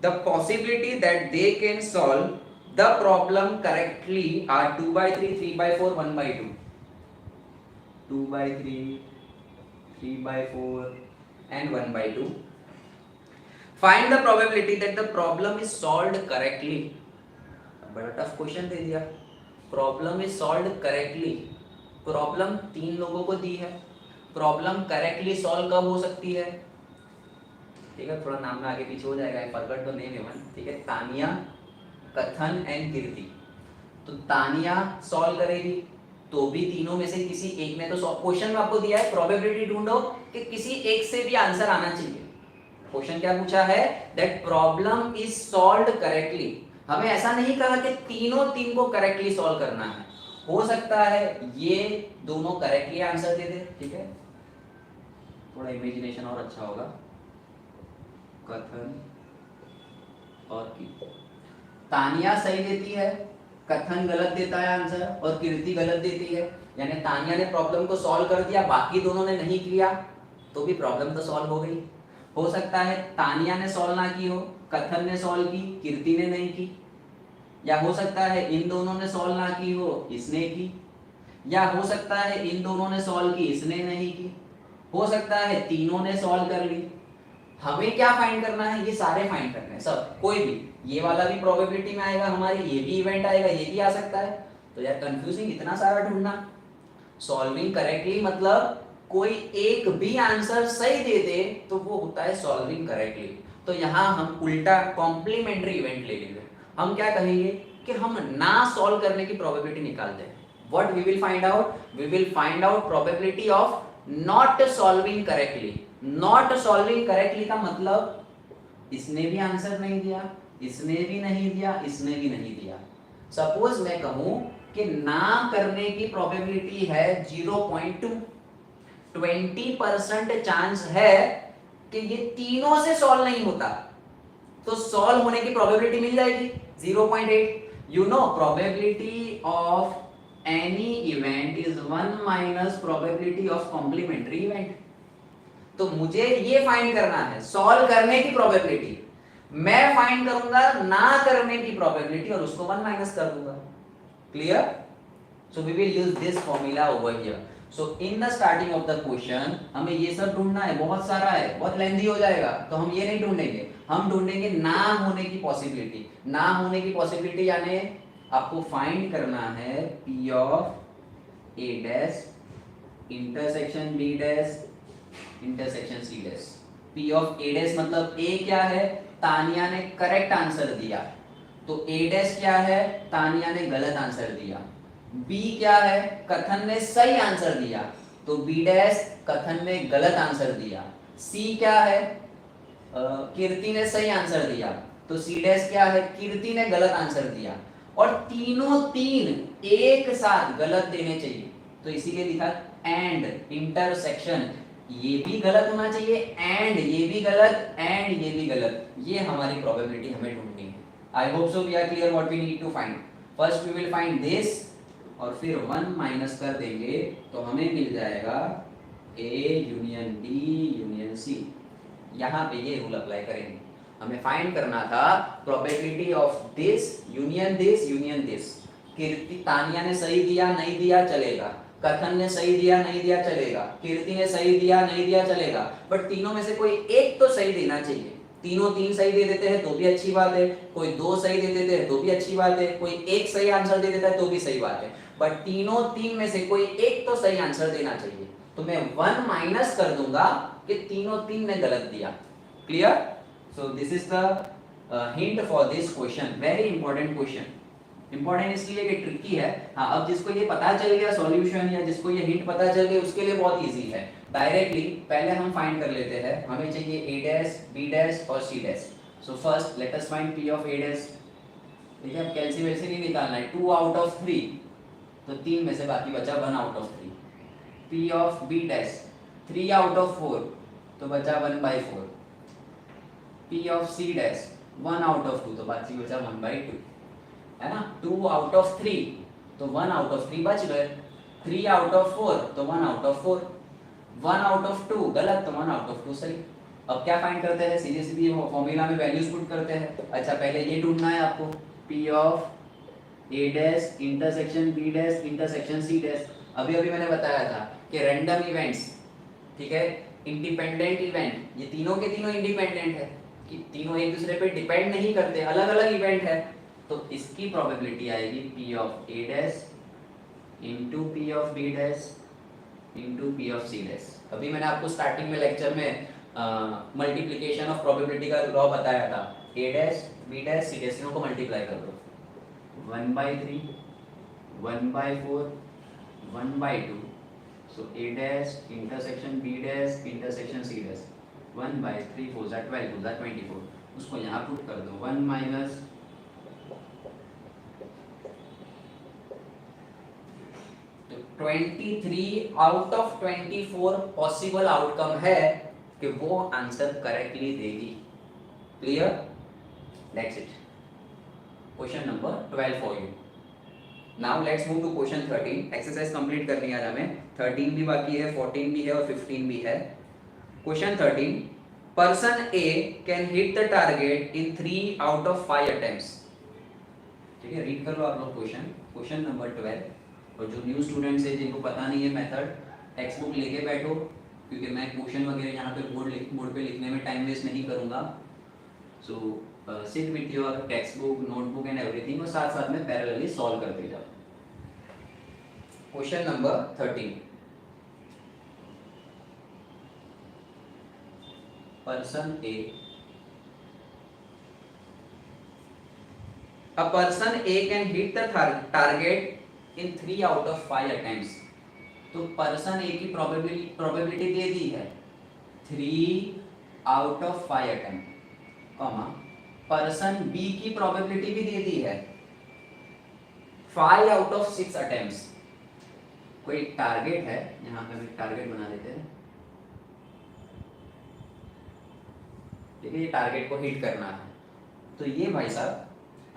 The possibility that they can solve the problem correctly are 2 by 3, 3 by 4, 1 by 2. 2 by 3, 3 by 4 and 1 by 2. Find the probability that the problem is solved correctly. बड़ा tough question दे दिया. Problem is solved correctly. Problem 3 लोगों को दी है. Problem correctly solve कब हो सकती है? ठीक है, थोड़ा नाम में आगे पीछे हो जाएगा, फॉरगॉट द नेम इवन. ठीक है, तानिया, कथन एंड कीर्ति. तो तानिया सॉल्व करेगी, तो भी तीनों में से किसी एक ने तो क्वेश्चन में आपको दिया है प्रोबेबिलिटी ढूंढो कि किसी एक से भी आंसर आना चाहिए. क्वेश्चन क्या पूछा है? That problem is solved correctly. हमें ऐसा नहीं कहा कि तीनों तीन को करेक्टली सॉल्व करना है. हो सकता है ये दोनों करेक्टली आंसर दे दे. ठीक है, थोड़ा इमेजिनेशन और अच्छा होगा. कथन और कीर्ति. तानिया सही देती है, कथन गलत देता है आंसर, और कीर्ति गलत देती है. यानी तानिया ने प्रॉब्लम को सॉल्व कर दिया, बाकी दोनों ने नहीं किया, तो भी प्रॉब्लम तो सॉल्व हो गई. हो सकता है तानिया ने सॉल्व ना की हो, कथन ने सॉल्व की, कीर्ति ने नहीं की. या हो सकता है इन दोनों ने सॉल्व ना की हो, इसने की. या हो सकता है इन दोनों ने सॉल्व की, इसने नहीं की. हो सकता है तीनों ने सॉल्व कर ली. हमें क्या फाइंड करना है? ये सारे फाइंड करने हैं सब. कोई भी, ये वाला भी प्रोबेबिलिटी में आएगा हमारी, ये भी इवेंट आएगा, ये भी आ सकता है. तो यार कंफ्यूजिंग इतना सारा ढूंढना. सॉल्विंग करेक्टली मतलब कोई एक भी आंसर सही दे दे तो वो होता है सॉल्विंग करेक्टली. तो यहाँ हम उल्टा कॉम्प्लीमेंट्री इवेंट ले लेंगे. हम क्या कहेंगे कि हम ना सॉल्व करने की प्रोबेबिलिटी निकालते हैं. What we will find out? We will find out probability of not solving correctly. Not solving correctly का मतलब इसने भी आंसर नहीं दिया, इसने भी नहीं दिया, इसने भी नहीं दिया. सपोज मैं कहूं कि ना करने की प्रोबेबिलिटी है 0.2। 20% चांस है कि ये तीनों से सॉल्व नहीं होता, तो सॉल्व होने की प्रोबेबिलिटी मिल जाएगी 0.8। You know probability of any event is 1 minus probability of complementary event. तो मुझे ये फाइंड करना है सॉल्व करने की प्रोबेबिलिटी, मैं फाइंड करूंगा ना करने की प्रोबेबिलिटी और उसको 1 माइनस कर दूंगा। Clear? So we will use this formula over here. So in the starting of the question हमें ये सब ढूंढना है, बहुत सारा है, बहुत लेंथी हो जाएगा, तो हम ये नहीं ढूंढेंगे, हम ढूंढेंगे ना होने की पॉसिबिलिटी। ना होने की पॉसिबिलिटी यानी आपको फाइंड करना है P of A dash intersection B dash intersection C dash. P of A dash मतलब ए क्या है, तानिया ने करेक्ट आंसर दिया, तो ए डैश क्या है, तानिया ने गलत आंसर दिया। बी क्या है, कथन ने सही आंसर दिया, तो बी डैश कथन ने गलत आंसर दिया। सी क्या है, कीर्ति ने सही आंसर दिया, तो सी डैश क्या है, कीर्ति ने गलत आंसर दिया। और तीनों तीन एक साथ गलत देने चाहिए, तो इसीलिए लिखा एंड इंटरसेक्शन। ये भी गलत होना चाहिए, एंड ये भी गलत, एंड ये भी गलत। ये हमारी प्रोबेबिलिटी हमें ढूंढनी है। I hope so we are clear what we need to find. First we will find this और फिर 1 माइनस कर देंगे तो हमें मिल जाएगा A union D union C. यहाँ पे ये रूल अप्लाई करेंगे। हमें फाइंड करना था probability of this union this union this. Kirti Tania ने सही दिया नहीं दिया चलेगा, कथन ने सही दिया नहीं दिया चलेगा, कीर्ति ने सही दिया नहीं दिया चलेगा, बट तीनों में से कोई एक तो सही देना चाहिए। तीनों तीन सही दे देते हैं तो भी अच्छी बात है, कोई दो सही दे देते हैं तो भी अच्छी बात है, कोई एक सही आंसर दे देता है तो भी सही बात है, बट तीनों तीन में से कोई एक तो सही आंसर देना चाहिए। तो मैं 1 माइनस कर दूंगा कि तीनों तीन ने गलत दिया। Clear? So this is the hint for this question, very important question. Important इसलिए कि ट्रिकी है। हाँ, अब जिसको ये पता चल गया सॉल्यूशन या जिसको ये हिंट पता चल गया उसके लिए बहुत इजी है। डायरेक्टली पहले हम फाइंड कर लेते हैं, हमें चाहिए ए डैश बी डैश और C dash. So first let us find P of A dash. देखिए अब कैलसी वैसे नहीं निकालना है, 2 आउट ऑफ 3, तो 3 में से बाकी बचा 1 out of 3। P of B dash 3 out of 4, तो बचा 1/4। P of C dash 1 out of 2, तो बाकी बचा 1/2, है ना। 2 आउट ऑफ 3, तो 1 आउट ऑफ 3 बच गए। 3 आउट ऑफ 4, तो 1 आउट ऑफ 4। 1 आउट ऑफ 2 गलत, तो 1 आउट ऑफ 2 सही। अब क्या फाइंड करते हैं, सीधे सीधे फॉर्मूला में वैल्यूज पुट करते हैं। अच्छा पहले ये ढूंढना है आपको, P of A dash intersection B dash intersection C dash. अभी अभी मैंने बताया था कि रैंडम इवेंट्स, ठीक है, इंडिपेंडेंट इवेंट, ये तीनों के तीनों इंडिपेंडेंट है कि तीनों एक दूसरे पे डिपेंड नहीं करते, अलग अलग इवेंट है। तो इसकी प्रोबेबिलिटी आएगी P of A dash into P of B dash into P of C dash. अभी मैंने आपको स्टार्टिंग में लेक्चर में मल्टीप्लिकेशन ऑफ प्रोबेबिलिटी का लॉ बताया था। A dash B dash C dash को मल्टीप्लाई कर दो, 1/3 1/4 1/2। So A dash intersection B dash intersection C dash 1/3 4 ज़ा 12 2 ज़ा 24। उसको यहाँ पुट कर दो, 1 minus 23 out of 24 possible outcome है कि वो आंसर करेक्टली देगी। Clear? That's it. Question number 12 for you. Now let's move to question 13। Exercise complete करनी है आज हमें। 13 भी बाकी है, 14 भी है और 15 भी है। Question 13, person A can hit the target in 3 out of 5 attempts. ठीक है, रीड कर लो आप लोग क्वेश्चन नंबर 12। और जो न्यू स्टूडेंट्स है जिनको पता नहीं है मेथड, टेक्स्ट बुक लेके बैठो, क्योंकि मैं क्वेश्चन वगैरह यहाँ पे बोर्ड पे लिखने में टाइम वेस्ट नहीं करूँगा। So sit with your text book, notebook and everything और साथ साथ में पैरेलली सॉल्व करते जाओ। Question number 13, person A, a person A can hit the target in 3 out of 5 attempts। तो पर्सन ए की प्रोबेबिलिटी दे दी है 3 out of 5 attempt, comma person B की प्रोबेबिलिटी भी दे दी है 5 आउट ऑफ 6 अटेम्प्ट्स। कोई टारगेट है, यहाँ पे हम एक टारगेट बना देते हैं, ठीक है, ये टारगेट को हिट करना है। तो ये भाई साहब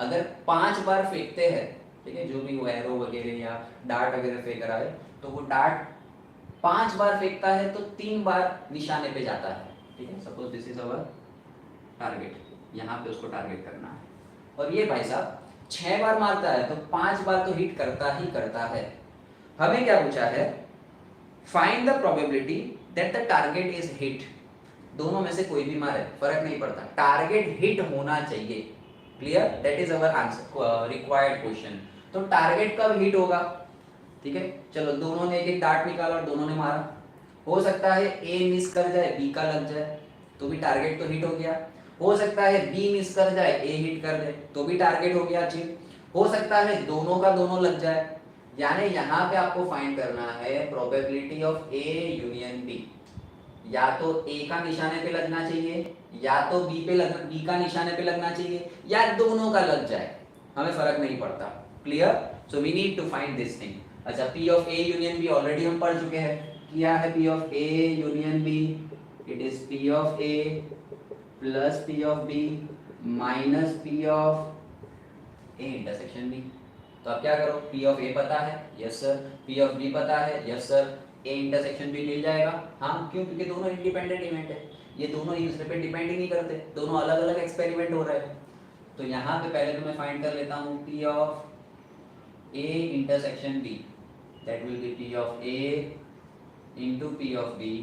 अगर 5 बार फेंकते हैं, ठीक है, जो भी वो एरो वगैरह या डार्ट वगैरह फेंक रहा है, तो वो डार्ट 5 बार फेंकता है तो 3 बार निशाने पे जाता है, ठीक है। Suppose this is our target, यहाँ पे उसको टारगेट करना है। और ये भाई साहब 6 बार मारता है तो 5 बार तो हिट करता ही करता है। हमें क्या पूछा है, find the probability that the target is hit. दोनों में से कोई भी मारे फर्क नहीं पड़ता, टारगेट हिट होना चाहिए। Clear, that is our answer required question. तो टारगेट कब हिट होगा, ठीक है। चलो दोनों ने एक एक डार्ट निकाला और दोनों ने मारा, हो सकता है ए मिस कर जाए बी का लग जाए तो भी टारगेट तो हिट हो गया। हो सकता है बी मिस कर जाए ए हिट कर दे तो भी टारगेट हो गया अचीव। हो सकता है दोनों का दोनों लग जाए। यानी यहाँ पे आपको फाइंड करना है probability of A union B. या तो ए का निशाने पे लगना चाहिए, या तो बी का निशाने पे लगना चाहिए, या दोनों का लग जाए, हमें फर्क नहीं पड़ता। Clear, so we need to find this thing. अच्छा, P of A union B already हम पढ़ चुके हैं, क्या है P of A union B, it is P of A plus P of B minus P of A intersection B. तो आप क्या करो, पी ऑफ ए पता है, yes sir, P of B पता है, yes sir, A intersection B मिल जाएगा। हाँ, क्यों, क्योंकि दोनों इंडिपेंडेंट इवेंट है, ये दोनों एक दूसरे पे डिपेंड ही नहीं करते, दोनों अलग अलग एक्सपेरिमेंट हो रहे हैं। तो यहाँ पे पहले तो मैं फाइंड कर लेता हूँ P of A intersection B, that will be P of A into P of B,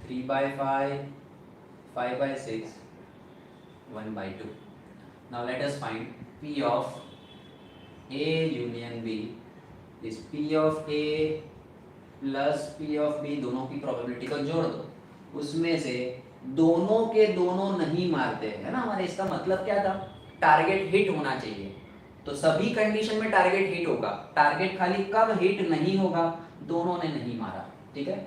3/5, 5/6, 1/2. Now let us find P of A union B is P of A plus P of B, दोनों की probability को जोड़ दो, उसमें से दोनों के दोनों नहीं मारते है ना हमारे, इसका मतलब क्या था, टारगेट हिट होना चाहिए। तो सभी कंडीशन में टारगेट हिट होगा, टारगेट खाली कब हिट नहीं होगा, दोनों ने नहीं मारा, ठीक है।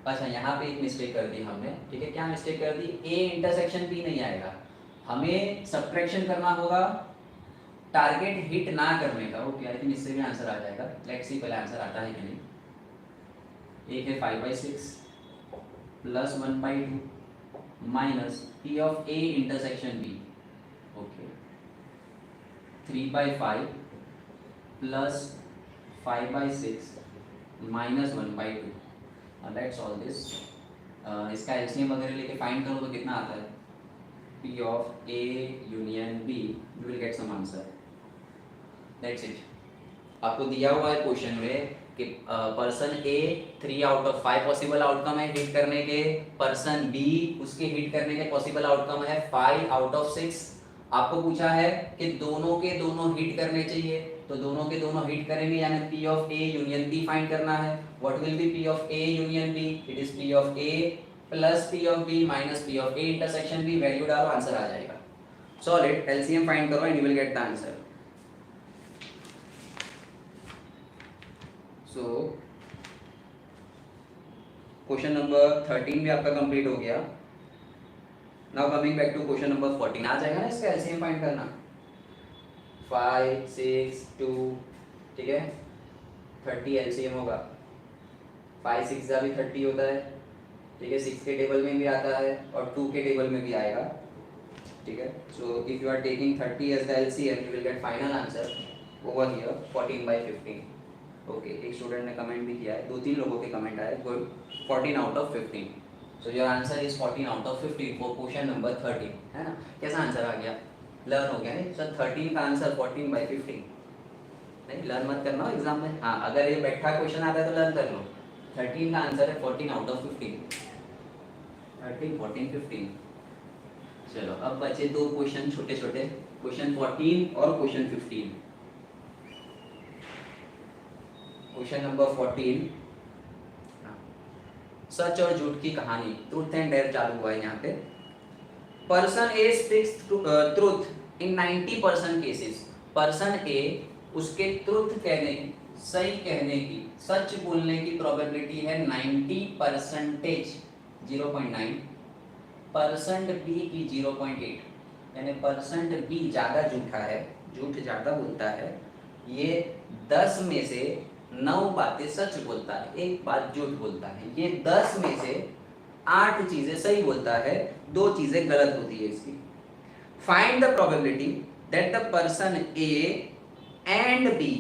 अच्छा, यहाँ पे एक मिस्टेक कर दी हमने, ठीक है, क्या मिस्टेक कर दी, ए इंटरसेक्शन बी नहीं आएगा, हमें सब्ट्रैक्शन करना होगा टारगेट हिट ना करने का। ओके, आई थिंक इससे भी आंसर आ जाएगा। लेट्स सी पहले आंसर आता है कि नहीं। एक है 5/6 plus 1/2 minus P of A intersection B, okay, 3/5 plus 5/6 minus 1/2। Let's solve this. इसका एलसीएम वगैरह लेके फाइंड करो तो कितना आता है, P of A union B, you will get some answer. That's it. आपको दिया हुआ है क्वेश्चन में कि person A 3 out of 5 possible outcome है हिट करने के, पर्सन बी उसके हिट करने के पॉसिबल आउटकम है 5 आउट ऑफ 6। आपको पूछा है कि दोनों के दोनों हिट करने चाहिए, तो दोनों के दोनों हिट करेंगे, यानी P of A union B find करना है। What will be P of A union B? It is P of A plus P of B minus P of A intersection B, value डालो answer आ जाएगा। Solid, LCM find करो and you will get the answer. So question number 13 भी आपका complete हो गया। Now coming back to question number 14, आ जाएगा ना इसका एलसीएम फाइंड करना, 5 6 2, ठीक है, 30 एलसीएम होगा, 5 6 का भी 30 होता है, ठीक है, 6 के टेबल में भी आता है और 2 के टेबल में भी आएगा, ठीक है। So if you are taking 30 as the LCM you will get final answer over here 14/15। Okay, एक स्टूडेंट ने कमेंट भी किया है, 2-3 लोगों के कमेंट आए, good, 14 out of 15। So your answer is 14 out of 15 for question number 13, है ना। कैसा आंसर आ गया, लर्न हो गया नहीं सर, 13 का आंसर 14/15। नहीं, लर्न मत करना एग्जाम में, हाँ अगर ये बैठा क्वेश्चन आता है तो लर्न कर लो। 13 का आंसर है 14 आउट ऑफ 15, 13 14 15। चलो अब बचे 2 क्वेश्चन छोटे छोटे, क्वेश्चन 14 और क्वेश्चन 15। क्वेश्चन नंबर 14, सच और झूठ की कहानी, ट्रूथ एंड डेयर चालू हुआ है यहाँ पे। Person A speaks truth in 90% cases. Person A उसके ट्रूथ कहने, सही कहने की, सच बोलने की प्रोबेबिलिटी है 90%, 0.9, परसेंट बी की 0.8, यानी परसेंट बी ज्यादा झूठा है झूठ ज़्यादा बोलता है, ये 10 में से 9 बातें सच बोलता है, एक बात झूठ बोलता है। ये 10 में से 8 चीज़ें सही बोलता है, 2 चीज़ें गलत होती है इसकी। Find the probability that the person A and B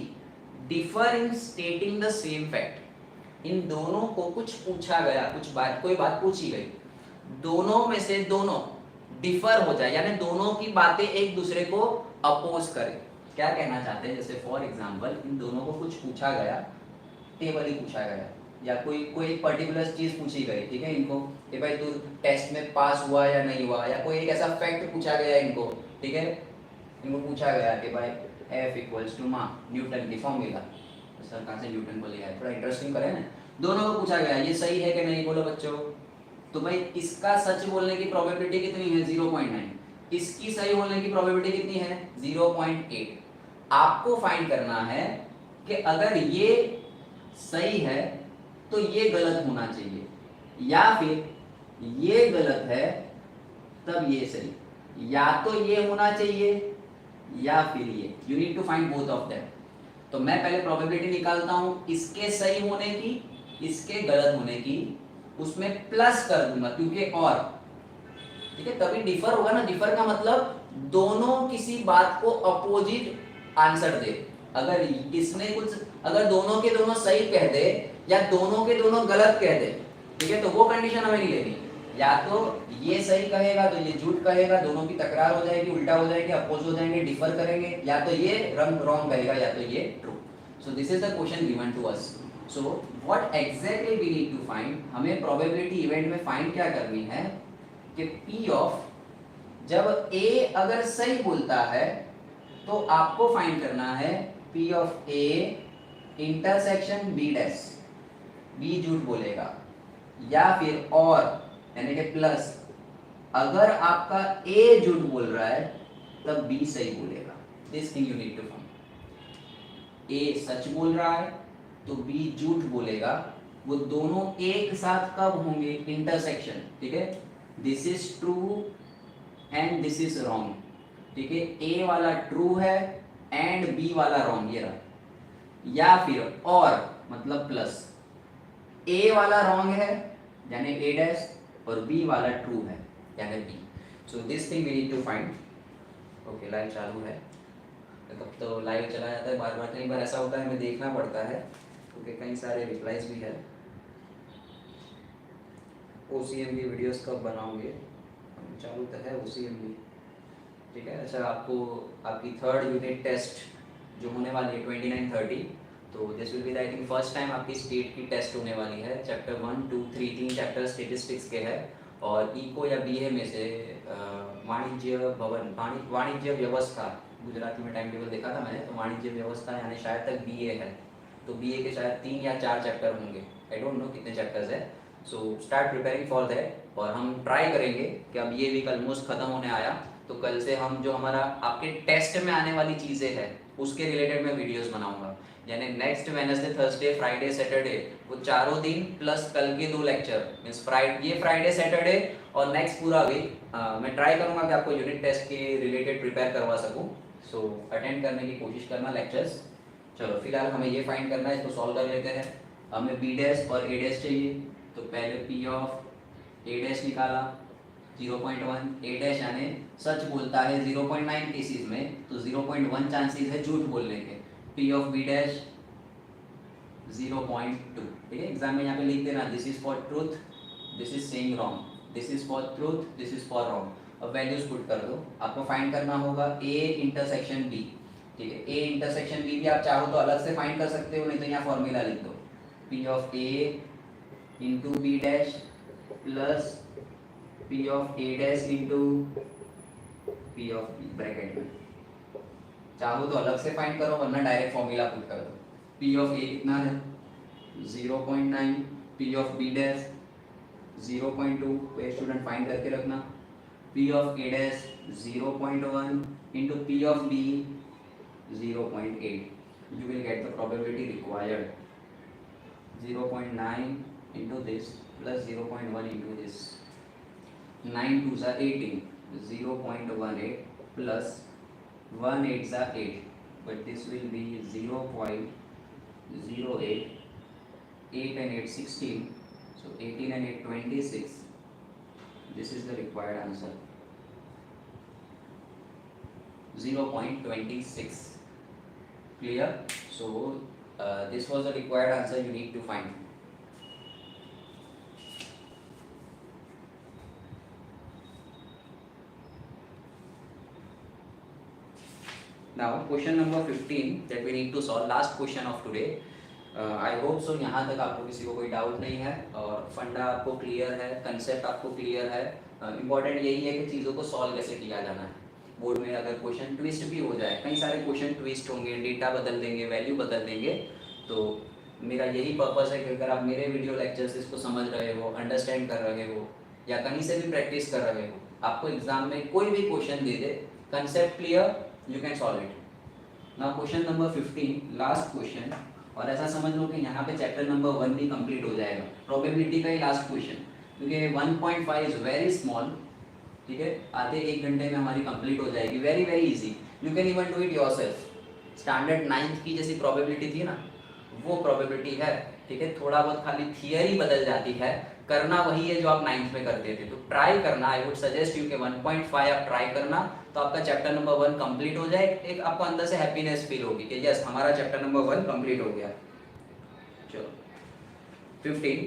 differ in stating the same fact. इन दोनों को कुछ पूछा गया, कोई बात पूछी गई, दोनों में से दोनों डिफर हो जाए, यानी दोनों की बातें एक दूसरे को अपोज करें। क्या कहना चाहते हैं, जैसे फॉर एग्जांपल इन दोनों को कुछ पूछा गया, टेबल ही पूछा गया या कोई पर्टिकुलर चीज पूछी गई, ठीक है, इनको कि भाई तू टेस्ट में पास हुआ या नहीं हुआ, या कोई एक ऐसा फैक्ट पूछा गया इनको, ठीक है, इनको पूछा गया कि भाई F इक्वल्स टू मा न्यूटन की फॉर्मूला। सर कहाँ से न्यूटन को लिया है, थोड़ा इंटरेस्टिंग करें ना। दोनों को पूछा गया ये सही है कि नहीं, बोलो बच्चों। तो भाई इसका सच बोलने की प्रोबेबिलिटी कितनी है, 0.9। इसकी सही बोलने की प्रोबेबिलिटी कितनी है, 0.8। आपको फाइंड करना है कि अगर ये सही है तो ये गलत होना चाहिए, या फिर ये गलत है तब ये सही, या तो ये होना चाहिए या फिर ये। You need to find both of them. तो मैं पहले प्रोबेबिलिटी निकालता हूं इसके सही होने की, इसके गलत होने की, उसमें प्लस कर दूंगा क्योंकि और, ठीक है, तभी डिफर होगा ना। डिफर का मतलब दोनों किसी बात को अपोजिट आंसर दे। अगर इसने कुछ, अगर दोनों के दोनों सही कह दे या दोनों के दोनों गलत कह दे, ठीक है, तो वो कंडीशन हमें नहीं लेनी। या तो ये सही कहेगा तो ये झूठ कहेगा, दोनों की तकरार हो जाएगी, उल्टा हो जाएगी, अपोज हो जाएंगे, डिफर करेंगे, या तो ये रॉन्ग कहेगा या तो ये true. So this is the question given to us. So what exactly we need to find, हमें प्रोबेबिलिटी इवेंट में फाइंड क्या करनी है कि P ऑफ, जब A अगर सही बोलता है तो आपको फाइंड करना है P of A intersection B dash, B झूठ बोलेगा, या फिर और यानी कि प्लस, अगर आपका A झूठ बोल रहा है तब B सही बोलेगा। This thing you need to find. A सच बोल रहा है तो B झूठ बोलेगा, वो दोनों एक साथ कब होंगे, इंटरसेक्शन, ठीक है। This is true and this is wrong, ठीक है, A वाला ट्रू है एंड B वाला रॉन्ग, ये रहा। या फिर और मतलब प्लस, A वाला रॉन्ग है यानी A डैश और B वाला ट्रू है यानी B। So this thing we need to find. Okay, live चालू है, तब तो लाइव चला जाता है बार बार, कई बार ऐसा होता है हमें देखना पड़ता है क्योंकि कई सारे रिप्लाईज भी है। OCM की वीडियोस कब बनाओगे, चालू तो है OCM भी, ठीक है। अच्छा, आपको आपकी थर्ड यूनिट टेस्ट जो होने वाली है 29-30, तो this will be I think first time आपकी स्टेट की टेस्ट होने वाली है। चैप्टर 1, 2, 3 तीन चैप्टर स्टेटिस्टिक्स के है, और इको या BA में से वाणिज्य भवन, वाणिज्य व्यवस्था, गुजराती में टाइम टेबल देखा था मैंने, तो वाणिज्य व्यवस्था यानी शायद तक BA है, तो BA के शायद 3 या 4 चैप्टर होंगे, आई डोंट नो कितने चैप्टर्स है। So start preparing for that, और हम ट्राई करेंगे कि अब ये वीक ऑलमोस्ट खत्म होने आया, तो कल से हम जो हमारा आपके टेस्ट में आने वाली चीज़ें हैं उसके रिलेटेड मैं वीडियोस बनाऊंगा, यानी next Wednesday, Thursday, Friday, Saturday, वो चारों दिन प्लस कल के 2 लेक्चर, मीन्स फ्राइडे सैटरडे और नेक्स्ट पूरा वीक मैं ट्राई करूंगा कि आपको यूनिट टेस्ट के रिलेटेड प्रिपेयर करवा सकूं। सो अटेंड करने की कोशिश करना लेक्चर्स। चलो फिलहाल हमें ये फाइंड करना है, इसको सॉल्व कर लेते हैं। हमें B डैश और A डैश चाहिए, तो पहले P ऑफ A डैश निकाला 0.1, A डैश यानी सच बोलता है 0.9 केसेस में, तो 0.1 चांसेस है झूठ बोलने के। P ऑफ B डैश 0.2, ठीक है। एग्जाम में यहाँ पे लिख देना this is for truth, this is saying wrong, this is for truth, this is for wrong. अब वैल्यूज पुट कर दो। आपको फाइंड करना होगा A इंटरसेक्शन B, ठीक है। A इंटरसेक्शन B भी आप चाहो तो अलग से फाइंड कर सकते हो, नहीं तो यहाँ फॉर्मूला लिख दो, P of A into B dash plus P of A dash into P of B, bracket में। चाहो तो अलग से फाइंड करो वरना डायरेक्ट फॉर्मूला पुट कर दो। P ऑफ A कितना है 0.9, P ऑफ B डैश 0.2, कोई स्टूडेंट फाइंड करके रखना। P of A dash 0.1 into P of B 0.8, you will get the probability required 0.9 into this plus 0.1 into this, 9 2s are 18, 0.18 plus 1 8 are 8, but this will be 0.08. 8 and 8 16, so 18 and 8 26. This is the required answer, 0.26. Clear? So this was the required answer you need to find. Now question number 15 that we need to solve, last question of today. I hope सो यहाँ तक आपको किसी को कोई doubt नहीं है और फंडा आपको क्लियर है, कंसेप्ट आपको क्लियर है. इंपॉर्टेंट यही है कि चीज़ों को सॉल्व कैसे किया जाना है. बोर्ड में अगर क्वेश्चन ट्विस्ट भी हो जाए, कई सारे क्वेश्चन ट्विस्ट होंगे, डेटा बदल देंगे, वैल्यू बदल देंगे, तो मेरा यही पर्पस है कि अगर आप मेरे वीडियो लेक्चर से इसको समझ रहे हो, अंडरस्टैंड कर रहे हो या कहीं से भी प्रैक्टिस कर रहे हो, आपको एग्जाम में कोई भी question they they, concept clear, you can solve it. Now question number 15, last question. और ऐसा समझ लो कि यहाँ पे चैप्टर नंबर 1 भी कंप्लीट हो जाएगा, प्रोबेबिलिटी का ही लास्ट क्वेश्चन, क्योंकि 1.5 इज वेरी स्मॉल. ठीक है, आधे 1 घंटे में हमारी कंप्लीट हो जाएगी. Very very easy, you can even do it yourself. Standard 9th की जैसी प्रोबेबिलिटी थी ना, वो प्रोबेबिलिटी है. ठीक है, थोड़ा बहुत खाली थियरी बदल जाती है, करना वही है जो आप 9th में करते थे. तो ट्राई करना, आई वुड सजेस्ट यू के 1.5 आप ट्राई करना, तो आपका चैप्टर नंबर 1 कंप्लीट हो जाए. एक आपको अंदर से हैप्पीनेस फील होगी कि यस हमारा चैप्टर नंबर 1 कंप्लीट हो गया. चलो 15,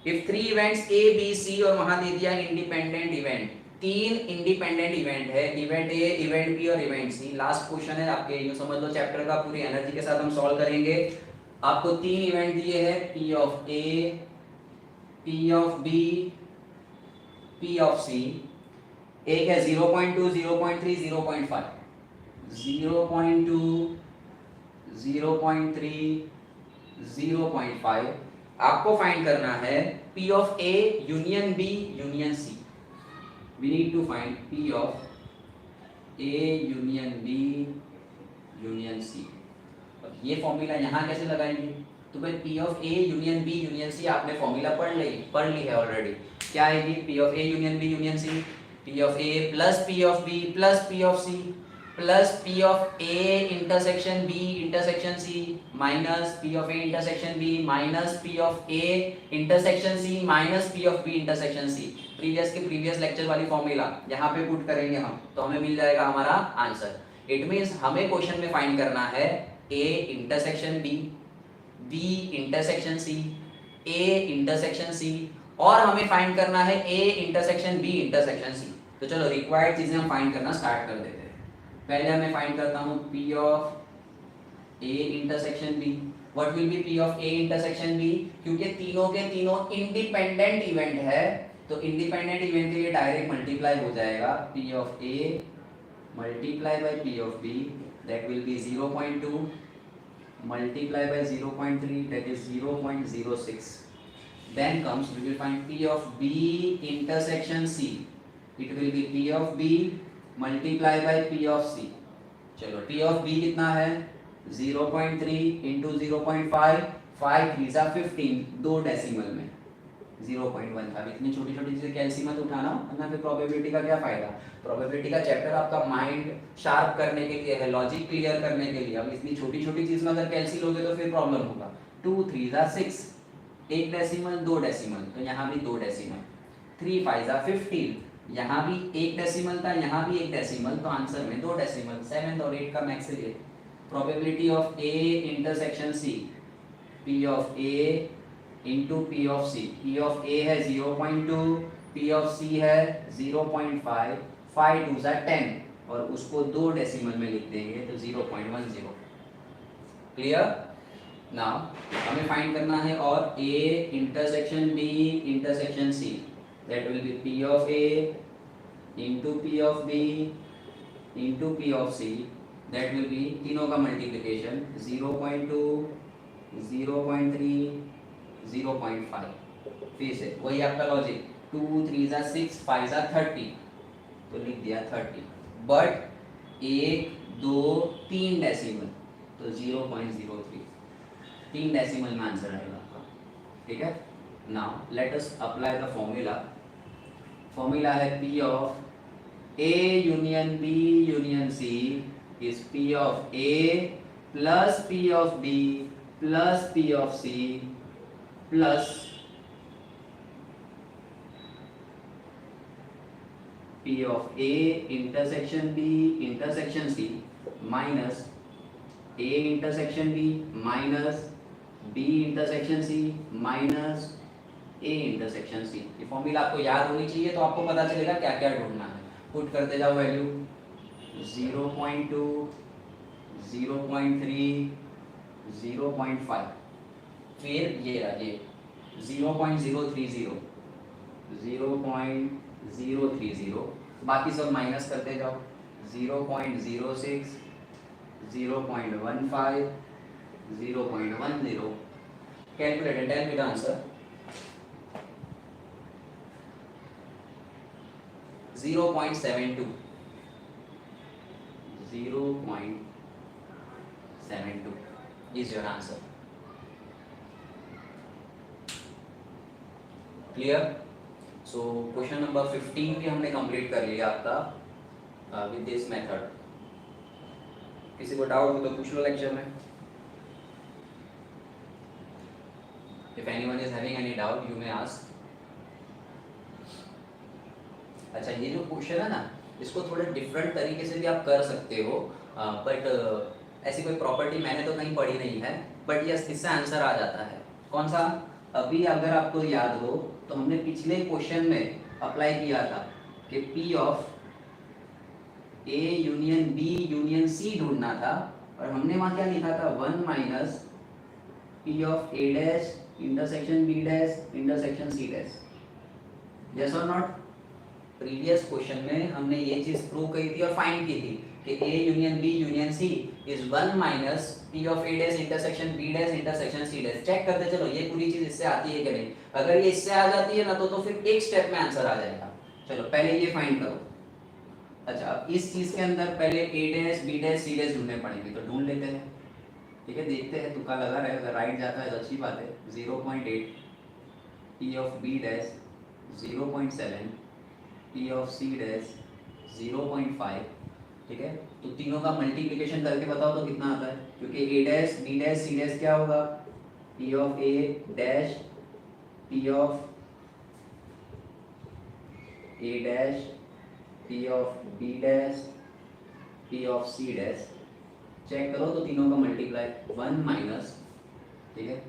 if 3 events A B C और वहां दे दिया इंडिपेंडेंट इवेंट, 3 इंडिपेंडेंट इवेंट है, इवेंट ए, इवेंट बी और इवेंट सी. लास्ट क्वेश्चन है आपके, यूं समझ लो चैप्टर का पूरी एनर्जी के साथ हम सॉल्व करेंगे. आपको 3 इवेंट दिए हैं, P of A, P of B, P of C. एक है 0.2, 0.3, 0.5, 0.2, 0.3, 0.5. आपको फाइंड करना है P of A union B union C. We need to find P of A union B union C. अब ये फॉर्मूला यहाँ कैसे लगाएंगे? तो भाई P of A union B union C आपने फॉर्मूला पढ़ ली है ऑलरेडी. क्या आएगी? P of A union B union C, P of A plus P of B plus P of C plus P of A intersection B intersection C minus P of A intersection B minus P of A intersection C minus P of B intersection C. Previous lecture वाली formula यहाँ पे put करेंगे हम, तो हमें मिल जाएगा हमारा आंसर. इट मीन्स हमें क्वेश्चन में फाइंड करना है A intersection B, B intersection C, A intersection C, और हमें फाइंड करना है A intersection B intersection C. तो चलो रिक्वायर्ड चीजें हम फाइंड करना स्टार्ट कर देते हैं. पहले मैं फाइंड करता हूँ P of A intersection B. What will be P of A intersection B? क्योंकि तीनों के तीनों इंडिपेंडेंट इवेंट है, तो इंडिपेंडेंट इवेंट के लिए डायरेक्ट मल्टीप्लाई हो जाएगा. P of A multiply by P of B, that will B 0.2 multiply by 0.3, that is 0.06. Then comes we will find P of B intersection C. It will be P of B multiply by P of C. चलो P of B कितना है? 0.3 into 0.5, 5 3 are 15, 2 decimal में 0.15. इतनी छोटी छोटी चीजें कैलसी मत उठाना, वरना फिर प्रोबेबिलिटी का क्या फायदा. प्रोबेबिलिटी का चैप्टर आपका माइंड शार्प करने के लिए है, लॉजिक क्लियर करने के लिए. अब इतनी छोटी छोटी चीज में अगर कैलसी लोगे तो फिर प्रॉब्लम होगा. 2 3 are 6, 1 डेसिमल 2 डेसिमल, तो यहाँ भी 2 डेसिमल. 3 5 are 15, यहाँ भी 1 डेसिमल था, यहाँ भी 1 डेसिमल, तो आंसर में 2 डेसिमल. 7 और 8 का मैक्स है. Probability of A intersection C, P of A into P of C. P of A है 0.2, P ऑफ C है 0.5, 5 2 are 10, और उसको 2 डेसिमल में लिख देंगे तो 0.10. क्लियर? नाउ हमें फाइंड करना है और A intersection B intersection C, that will B P of A into P of B into P of C, that will B तीनों का मल्टीप्लिकेशन 0.2 0.3 0.5. फिर से वही आपका लॉजिक, 2 3 are 6, 5 are 30, तो लिख दिया 30. बट 1 2 3 डेसिमल, तो 0.03, 3 डेसिमल में आंसर आएगा आपका. ठीक है. Now let us apply the formula. Formula है P of A union B union C is P of A plus P of B plus P of C plus P of A intersection B intersection C minus A intersection B minus B intersection C minus A intersection C। ये formula आपको याद होनी चाहिए, तो आपको पता चलेगा क्या क्या ढूंढना है। पुट करते जाओ वैल्यू 0.2, 0.3, 0.5, फिर ये रहा ये 0.030, 0.030, बाकी सब माइनस करते जाओ 0.06, 0.15, 0.10। Calculator tell me the answer. 0.72, 0.72 is your answer. Clear? So question number 15 भी हमने कंप्लीट कर लिया आपका विद दिस मेथड। किसी को डाउट हो तो पूछ लो लेक्चर में। If anyone is having any doubt, you may ask. अच्छा, ये जो क्वेश्चन है ना, इसको थोड़े डिफरेंट तरीके से भी आप कर सकते हो, बट ऐसी कोई प्रॉपर्टी मैंने तो कहीं पढ़ी नहीं है, बट यस इससे आंसर आ जाता है। कौन सा? अभी अगर आपको याद हो तो हमने पिछले क्वेश्चन में अप्लाई किया था कि P of A union B union C ढूंढना था, और हमने वहाँ क्या लिखा था 1 minus P of A dash intersection B dash intersection C dash. Yes और नॉट? प्रीवियस क्वेश्चन में हमने ये चीज प्रूव की थी और फाइंड की थी कि A union B union C is 1 minus P of A dash intersection B dash intersection C dash. Check करते चलो ये पूरी चीज इससे आती है कि नहीं। अगर ये इससे आ जाती है ना तो फिर एक स्टेप में आंसर आ जाएगा। चलो पहले ये फाइंड करो। अच्छा, अब इस चीज के अंदर पहले A dash B dash C dash ढूंढने पड़ेंगे, तो ढूंढ लेते हैं। ठीक है, देखते हैं, तुक्का लगा रहे, अगर राइट जाता है तो अच्छी बात है। 0.8 P of B dash 0.7 P of C dash 0.5। ठीक है, तो तीनों का मल्टीप्लिकेशन करके बताओ तो कितना आता है, क्योंकि A dash B dash C dash क्या होगा, P of A dash P of A dash P of B dash P of C dash. Check करो तो तीनों का मल्टीप्लाई 1 माइनस, ठीक है,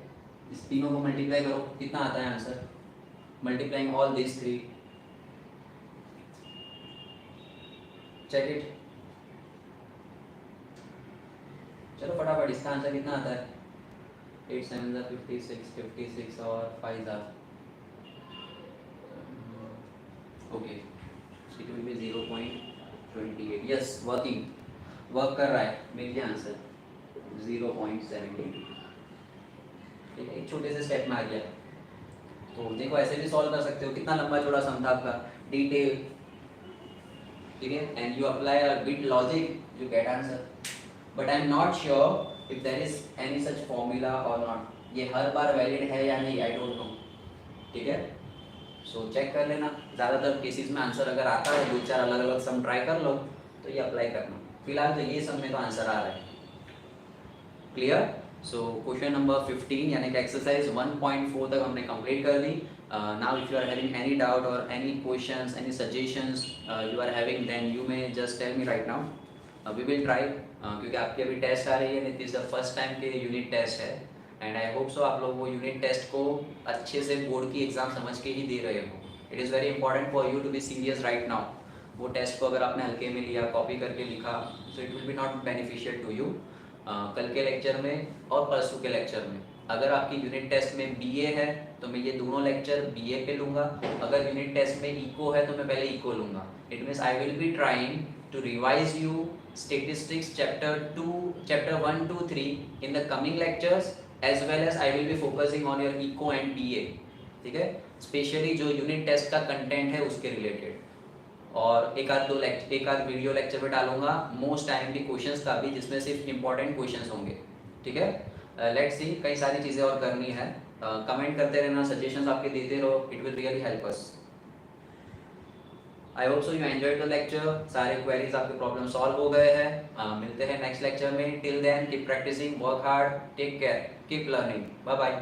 इस तीनों को मल्टीप्लाई करो, कितना आता है answer, multiplying all this 3। Check it. चलो फटाफट, इसका आंसर कितना आता है, 8 7 56, 56 और 5 okay, it will B 0.28। Yes, work कर रहा है, मिल गया आंसर 0.72। ठीक है, एक छोटे से स्टेप में आ गया। तो देखो ऐसे भी सॉल्व कर सकते हो, कितना लंबा चौड़ा सम था आपका, डिटेल। ठीक है, and you apply a bit logic, you get answer. But I am not sure if there is any such formula और नॉट। ये हर बार वैलिड है या नहीं, आई डोंट नो। ठीक है, सो चेक कर लेना। ज़्यादातर केसेस में आंसर अगर आता है, 2-4 अलग अलग सम ट्राई कर लो तो ये अप्लाई करना। फिलहाल तो ये सम में तो आंसर आ रहा है। क्लियर? सो क्वेश्चन नंबर 15 यानी कि एक्सरसाइज 1.4 तक हमने कंप्लीट कर दी। Now if you are having any doubt और any questions, any suggestions you are having, then you may just tell me right now. We will try, क्योंकि आपकी अभी टेस्ट आ रही है, this is the first time के unit test है, and I hope so आप लोग वो यूनिट टेस्ट को अच्छे से बोर्ड की एग्जाम समझ के ही दे रहे हो। It is very important for you to be serious right now. वो टेस्ट को अगर आपने हल्के में लिया, कॉपी करके लिखा, so it will be not beneficial to you. कल के लेक्चर में और परसों के लेक्चर में, अगर आपकी यूनिट टेस्ट में बीए है तो मैं ये दोनों लेक्चर बीए पे लूँगा, अगर यूनिट टेस्ट में इको है तो मैं पहले इको लूँगा। It means I will be trying to revise you statistics chapter 1 2 3 in the coming lectures, as well as I will be focusing on your eco and BA. ठीक है, specially जो unit test का content है उसके related, और एक आध video lecture में डालूंगा मोस्ट टाइमली क्वेश्चंस का भी, जिसमें सिर्फ इंपॉर्टेंट क्वेश्चंस होंगे। ठीक है, लेट्स सी, कई सारी चीज़ें और करनी है। कमेंट करते रहना, सजेशंस आपके देते रहो, it will really help us. I hope so you enjoyed the lecture. सारे क्वेरीज आपके प्रॉब्लम सॉल्व हो गए हैं। मिलते हैं नेक्स्ट लेक्चर में। Till then keep practising, work hard, take care, keep learning. Bye bye.